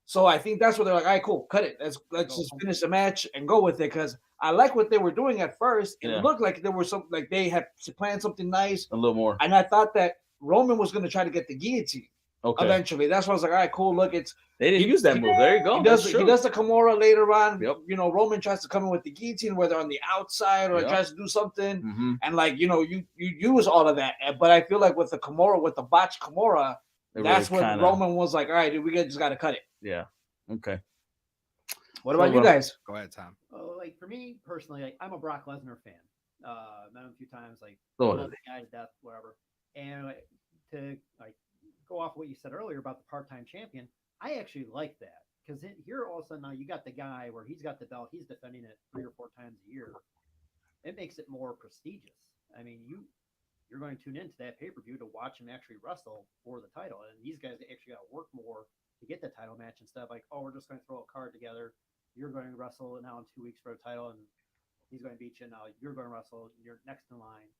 So I think that's what they're like, all right, cool, cut it. Let's just finish the match and go with it, because I like what they were doing at first. It looked like there was some, like they had planned something nice, a little more. and I thought that Roman was going to try to get the guillotine eventually. That's why I was like, all right, cool. Look, they didn't use that move. There you go. He does the Kimura later on. Yep. Roman tries to come in with the guillotine, whether on the outside or tries to do something, and like you use all of that. But I feel like with the Kimura, with the botched Kimura, that's when Roman was like, all right, dude, we just got to cut it. Yeah. Okay. What about you guys? Go ahead, Tom. Like for me personally, like I'm a Brock Lesnar fan. Met him a few times, like So love the guy to death, whatever. And like, to like go off what you said earlier about the part-time champion, I actually like that, because here all of a sudden now you got the guy where he's got the belt, he's defending it 3 or 4 times a year. It makes it more prestigious. I mean, you're going to tune into that pay-per-view to watch him actually wrestle for the title, and these guys actually got to work more to get the title match instead of like, oh, we're just going to throw a card together. You're going to wrestle now in 2 weeks for a title, and he's going to beat you. Now you're going to wrestle. You're next in line,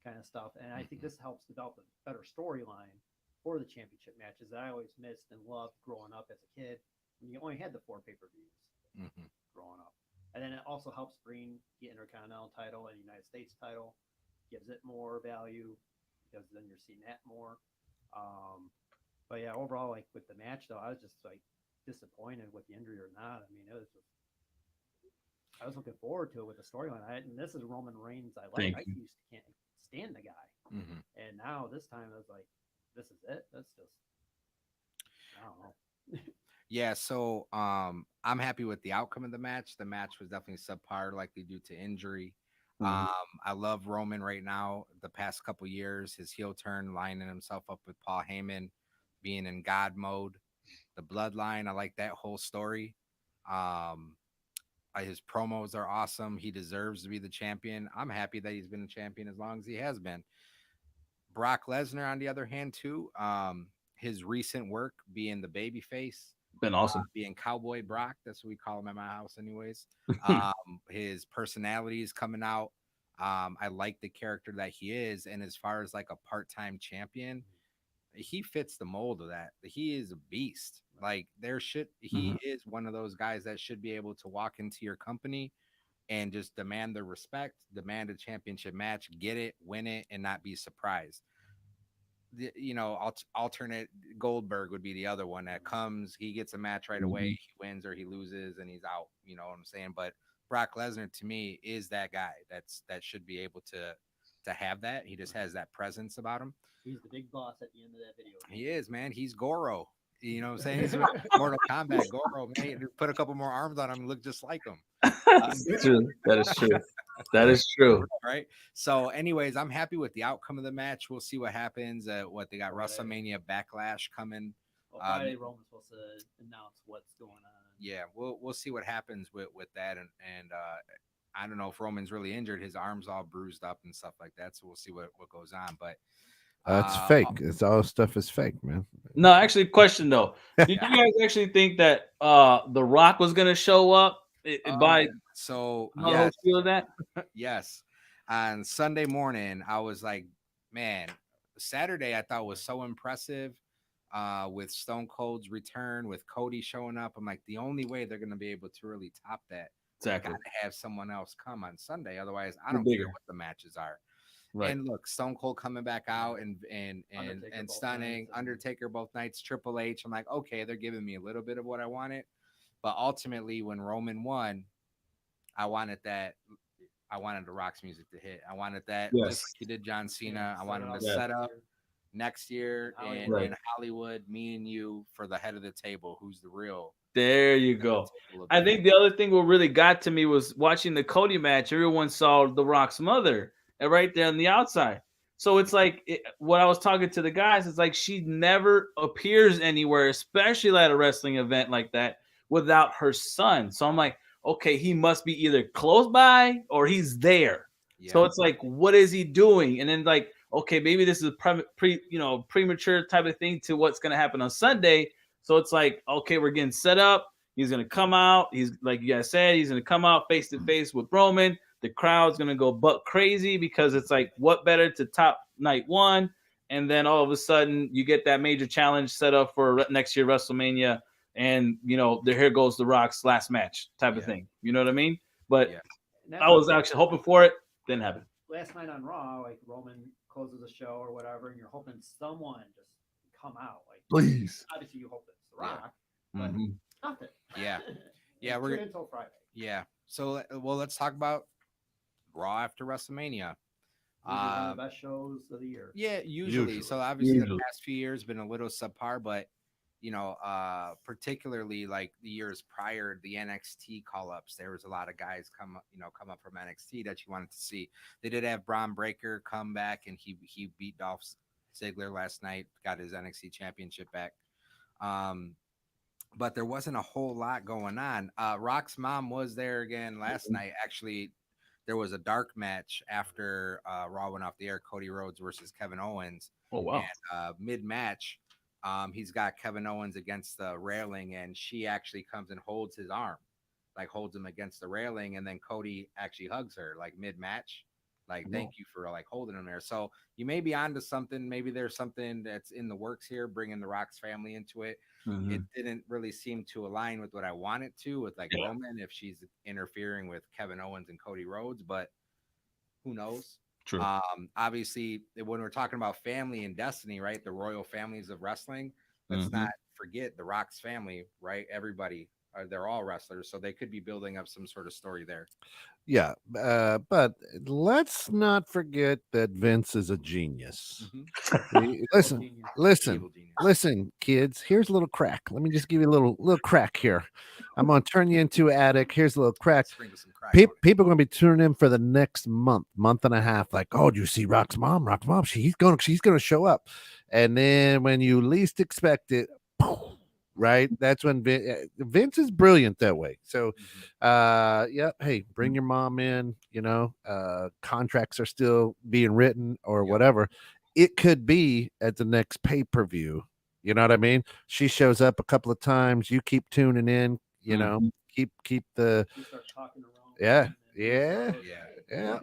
kind of stuff. And I think this helps develop a better storyline for the championship matches that I always missed and loved growing up as a kid. When you only had the 4 pay-per-views growing up, and then it also helps bring the Intercontinental title and United States title, gives it more value because then you're seeing that more. But yeah, overall, like with the match though, I was just like disappointed with the injury or not. I mean, I was looking forward to it with the storyline. And this is Roman Reigns. I used to can't stand the guy, and now this time I was like, this is it. That's just, I don't know. Yeah, so I'm happy with the outcome of the match. The match was definitely subpar, likely due to injury. I love Roman right now. The past couple years, his heel turn, lining himself up with Paul Heyman, being in God mode, the bloodline. I like that whole story. His promos are awesome. He deserves to be the champion. I'm happy that he's been a champion as long as he has been. Brock Lesnar, on the other hand, too, his recent work being the babyface, been awesome. Being Cowboy Brock, that's what we call him at my house, anyways. His personality is coming out. I like the character that he is, and as far as like a part-time champion, he fits the mold of that. He is a beast. Like he is one of those guys that should be able to walk into your company and just demand the respect, demand a championship match, get it, win it, and not be surprised. Alternate Goldberg would be the other one that comes, he gets a match right away, he wins or he loses and he's out. You know what I'm saying? But Brock Lesnar to me is that guy that should be able to have that. He just has that presence about him. He's the big boss at the end of that video. He is, man. He's Goro. You know what I'm saying? He's Mortal Kombat Goro, man. Put a couple more arms on him and look just like him. That's true. That is true. That is true. Right. So, anyways, I'm happy with the outcome of the match. We'll see what happens. What they got Wrestlemania Backlash coming. Well, Friday, Roman's supposed to announce what's going on. Yeah, we'll see what happens with that, and I don't know if Roman's really injured. His arm's all bruised up and stuff like that. So we'll see what goes on. But that's fake. It's all stuff is fake, man. No, actually, question though. Did you guys actually think that The Rock was gonna show up by so yes. Feel that? Yes. On Sunday morning, I was like, man, Saturday I thought was so impressive. With Stone Cold's return, with Cody showing up, I'm like, the only way they're gonna be able to really top that, exactly, gotta have someone else come on Sunday. Otherwise, I don't care what the matches are. Right. And look, Stone Cold coming back out and stunning, Undertaker both nights, Triple H. I'm like, okay, they're giving me a little bit of what I wanted. But ultimately, when Roman won, I wanted that. I wanted the Rock's music to hit. I wanted that Yes. just like he did John Cena. I Start wanted it to off Yeah. set up next year in, Right. in Hollywood, me and you for the head of the table. Who's the real? There you head of go. the table of I the think the other thing what really got to me was watching the Cody match. Everyone saw The Rock's mother right there on the outside. So it's like what I was talking to the guys. It's like she never appears anywhere, especially at a wrestling event like that, without her son. So I'm like, okay, he must be either close by or he's there. Yeah. So it's like, what is he doing? And then like, okay, maybe this is premature type of thing to what's going to happen on Sunday. So it's like, okay, we're getting set up. He's going to come out. He's like you guys said, he's going to come out face to face with Roman. The crowd's going to go buck crazy because it's like, what better to top night one? And then all of a sudden, you get that major challenge set up for next year WrestleMania, and here goes The Rock's last match type of thing. You know what I mean? But Yeah. I was actually hoping for it. Didn't happen. Last night on Raw, like Roman closes the show or whatever, and you're hoping someone just come out. Like, Please. obviously, you hope it's The Rock, but Mhm. nothing. Yeah. Yeah, Tune we're in until Friday. yeah. So let's talk about Raw after WrestleMania. Usually one of the best shows of the year. Yeah, usually. So obviously the past few years been a little subpar, but particularly like the years prior, the NXT call-ups, there was a lot of guys come up from NXT that you wanted to see. They did have Braun Breaker come back, and he beat Dolph Ziggler last night, got his NXT championship back. But there wasn't a whole lot going on. Rock's mom was there again last night. Actually, there was a dark match after Raw went off the air, Cody Rhodes versus Kevin Owens. Oh, wow. And mid-match, he's got Kevin Owens against the railing, and she actually comes and holds his arm, like holds him against the railing, and then Cody actually hugs her like mid-match. Like, thank you for like holding him there. So you may be onto something. Maybe there's something that's in the works here, bringing the Rock's family into it. Mhm. It didn't really seem to align with what I wanted to with like Roman, if she's interfering with Kevin Owens and Cody Rhodes, but who knows? True. Obviously, when we're talking about family and destiny, right? The royal families of wrestling, let's not forget the Rock's family, right? Everybody, they're all wrestlers, so they could be building up some sort of story there. Yeah, but let's not forget that Vince is a genius. Listen, Evil genius. listen, kids. Here's a little crack. Let me just give you a little crack here. I'm gonna turn you into an addict. Here's a little crack. Sprinkle some crack. People are gonna be tuning in for the next month and a half. Like, oh, do you see Rock's mom? Rock's mom. She's gonna show up, and then when you least expect it, right? That's when Vince is brilliant that way. So, yeah. Hey, bring your mom in. Contracts are still being written or whatever. It could be at the next pay-per-view. You know what I mean? She shows up a couple of times. You keep tuning in. Keep the You start talking to Roman. yeah. Yeah.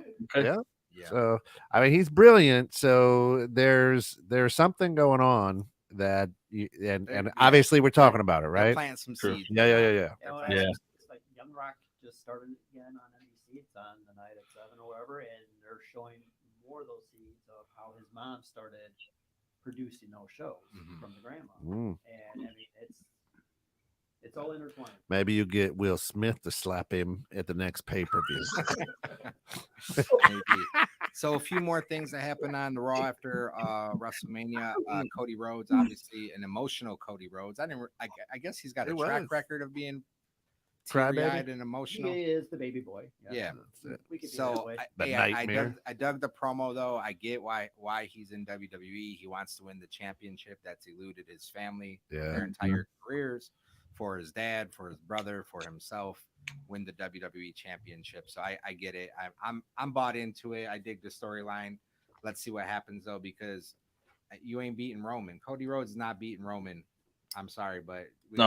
So I mean, he's brilliant. So there's something going on that and obviously we're talking about it, right? Plant some True. seeds. Yeah. It's like Young Rock just started again on NBC. It's on the night at 7 or whatever, and they're showing more of those seeds of how his mom started producing those shows from the grandma. And I mean, it's all intertwined. Maybe you get Will Smith to slap him at the next pay-per-view. Maybe. So a few more things that happened on the Raw after WrestleMania. Cody Rhodes, obviously an emotional Cody Rhodes. I guess he's got a track record of being teary-eyed and emotional. He is the baby boy. Yeah. We could be that So way. I dug the promo though. I get why he's in WWE. He wants to win the championship that's eluded his family their entire careers, for his dad, for his brother, for himself, win the WWE championship. So I get it. I'm bought into it. I dig the storyline. Let's see what happens though, because you ain't beating Roman. Cody Rhodes is not beating Roman. I'm sorry, but we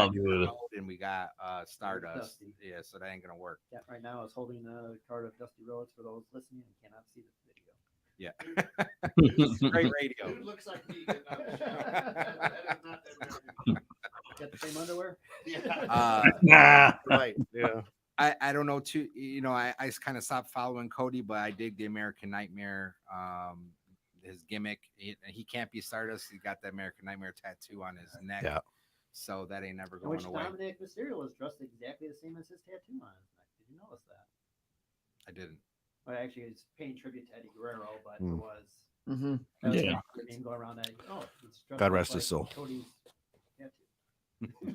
got Stardust. Yeah, so that ain't gonna work. Yeah, right now I was holding a card of Dusty Rhodes for those listening and cannot see this video. Yeah. Great radio. It looks like me. That is not that Got the same underwear? Right. Yeah. I don't know too. I kind of stopped following Cody, but I dig the American Nightmare. His gimmick. He can't be Stardust. He got the American Nightmare tattoo on his neck. Yeah. So that ain't never going Which away. Dominic Mysterio is dressed exactly the same as his tattoo on his neck. Did you notice that? I didn't. Well, actually, it's paying tribute to Eddie Guerrero, but Mm. it was. Mm-hmm. That was Yeah. the name going around that. Oh, it's dressed God up rest his like soul. Cody's tattoo.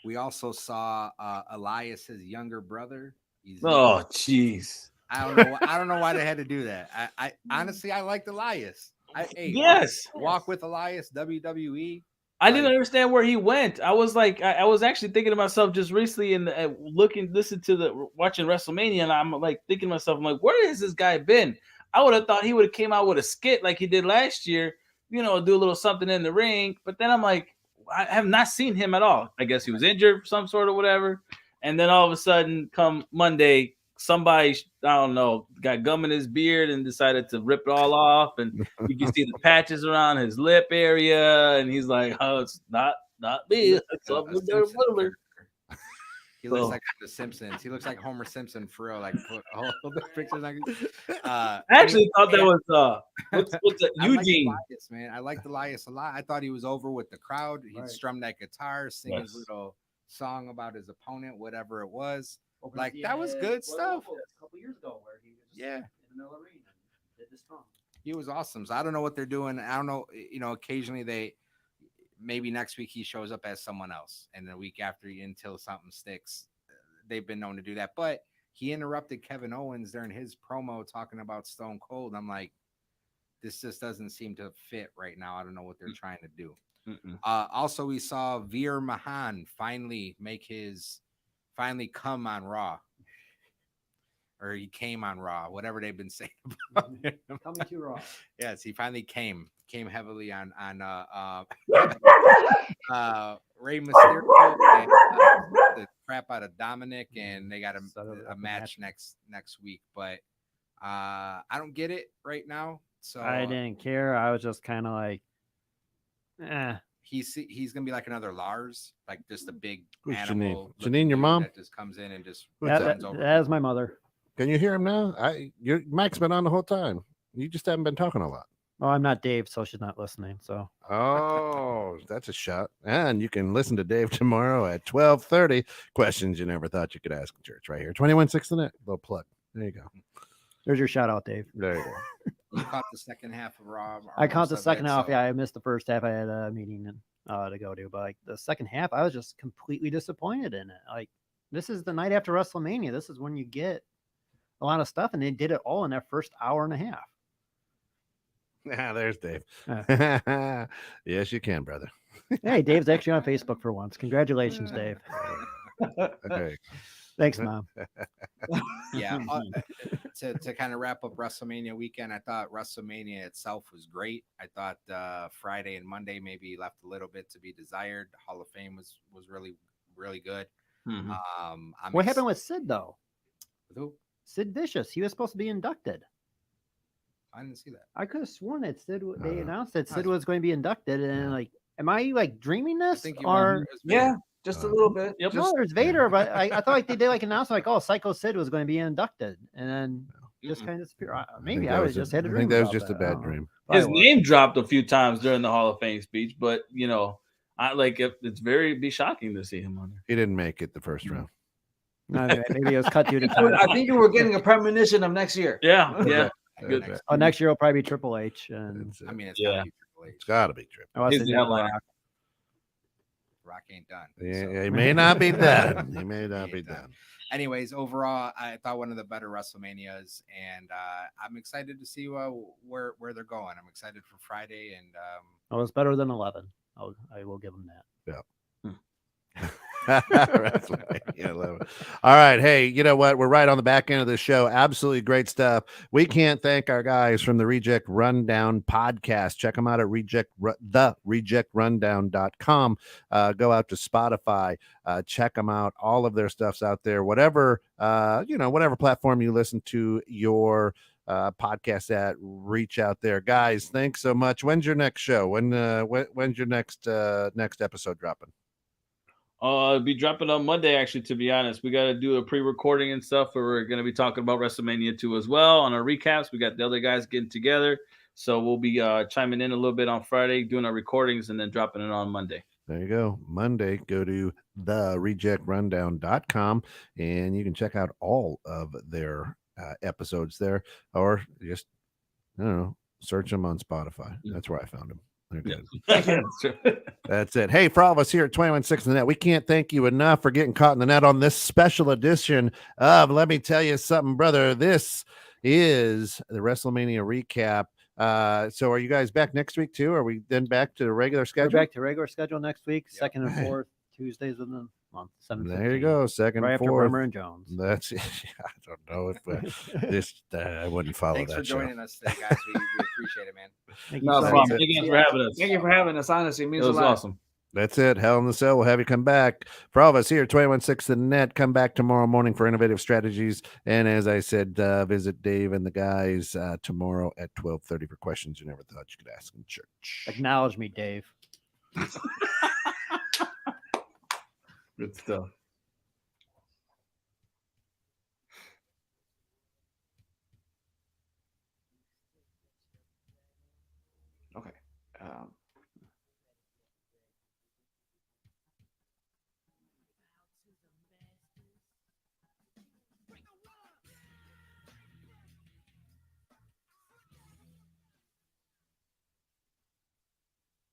We also saw Elias's younger brother. Oh, jeez. I don't know. I don't know why they had to do that. I honestly, I liked Elias. Yes. Walk with Elias, WWE. I didn't understand where he went. I was like, I was actually thinking to myself just recently and watching WrestleMania, and I'm like thinking to myself, I'm like, where has this guy been? I would have thought he would have came out with a skit like he did last year, do a little something in the ring. But then I'm like, I have not seen him at all. I guess he was injured, some sort of whatever. And then all of a sudden, come Monday, somebody, I don't know, got gum in his beard and decided to rip it all off, and you can see the patches around his lip area, and he's like, "Oh, it's not me. It's A something Simpson Wilder." character. He looks like the Simpsons. He looks like Homer Simpson for real. Like put all the pictures. Like, I actually thought that was what's that? I like Eugene. Elias, man. I liked Elias a lot. I thought he was over with the crowd. He'd Right. strum that guitar, sing his Yes. little song about his opponent, whatever it was. Over Like, the that was Ed good Royal stuff. Rumble a couple years ago, where he was just Yeah. in the middle of the ring and did this strong. He was awesome. So I don't know what they're doing. I don't know. Occasionally maybe next week he shows up as someone else, and the week after until something sticks. They've been known to do that, but he interrupted Kevin Owens during his promo talking about Stone Cold. I'm like, this just doesn't seem to fit right now. I don't know what they're trying to do. Also, we saw Veer Mahan finally come on Raw. Or he came on Raw, whatever they've been saying about him. Coming to Raw. Yes, he finally came heavily on Rey Mysterio and the crap out of Dominic, and they got a match next week. But I don't get it right now. So I didn't care. I was just kind of like, he's gonna be like another Lars, like just a big Who's animal. Janine? Janine, your dude mom? that just comes in and just What's runs over. That is my mother. Can you hear him now? Your mic's been on the whole time. You just haven't been talking a lot. Oh, I'm not Dave, so she's not listening. So Oh, that's a shot. And you can listen to Dave tomorrow at 12:30. Questions you never thought you could ask in church right here. 21.6 the net. Little plug. There you go. there's your shout out, Dave. There you go. You caught the second half of Raw. I caught the most of second it, half. so- Yeah, I missed the first half. I had a meeting to go to, but like the second half, I was just completely disappointed in it. Like, this is the night after WrestleMania. This is when you get a lot of stuff, and they did it all in that first hour and a half. Yeah, there's Dave. Yes, you can, brother. Hey, Dave's actually on Facebook for once. Congratulations, Dave. Okay. Thanks, Mom. Yeah. To kind of wrap up WrestleMania weekend, I thought WrestleMania itself was great. I thought Friday and Monday maybe left a little bit to be desired. The Hall of Fame was really, really good. What happened with Sid, though? with who? Sid Vicious. He was supposed to be inducted. I didn't see that. I could have sworn that they announced that Sid Nice. was going to be inducted, and like, am I like dreaming I this? think you Or were- Yeah, just a little bit. Yep. no, there's Vader, but I thought like they did like an announcement like, oh, Psycho Sid was going to be inducted, and then just kind of disappear. Maybe I was just had a I dream. think that was about just a I bad don't know. dream. His Probably was. name dropped a few times during the Hall of Fame speech, but it's be shocking to see him on there. He didn't make it the first round. No, maybe it was cut due to I time. think you were getting a premonition of next year. Yeah, yeah. Good. Good. Oh, next year will probably be Triple H, and It's, I mean, it's Yeah. gotta be Triple H. it's got to be true. I was He's thinking the of headliner. Rock. Rock ain't done. Yeah, so- he may not be done. He may not He be ain't done. done. Anyways, overall, I thought one of the better WrestleManias, and I'm excited to see where they're going. I'm excited for Friday, and Oh, it's better than 11. I will give him that. WrestleMania 11. All right. Hey, you know what? We're right on the back end of the show. Absolutely great stuff. We can't thank our guys from the Reject Rundown podcast. Check them out at rejectrundown.com. Go out to Spotify. Check them out. All of their stuff's out there. Whatever platform you listen to your podcast at, reach out there. Guys, thanks so much. When's your next show? When's your next episode dropping? It'll be dropping on Monday, actually, to be honest. We got to do a pre-recording and stuff where we're going to be talking about WrestleMania 2 as well on our recaps. We got the other guys getting together. So we'll be chiming in a little bit on Friday, doing our recordings, and then dropping it on Monday. There you go. Monday, go to therejectrundown.com and you can check out all of their episodes there, or just I don't know, search them on Spotify. That's where I found them. They're good. That's true. That's it. Hey, for all of us here at 216 in the Net, we can't thank you enough for getting caught in the net on this special edition of Let Me Tell You Something, Brother. This is the WrestleMania recap. So are you guys back next week too? Are we then back to the regular We're schedule? back to regular schedule next week, second and fourth Tuesdays of the month. 7:15. There you go. Second Right and after fourth. Bremer and Jones. That's it. I don't know if this I wouldn't follow Thanks that for show. joining us today, guys. We appreciate it, man. Thank you No so problem. much. Thank you for having us. Thank you for having us. Honestly, it It means a was lot. awesome. That's it. Hell in the Cell. We'll have you come back. For all of us here at 216 the Net, come back tomorrow morning for innovative strategies. And as I said, visit Dave and the guys tomorrow at 12:30 for questions you never thought you could ask in church. Acknowledge me, Dave. Good stuff.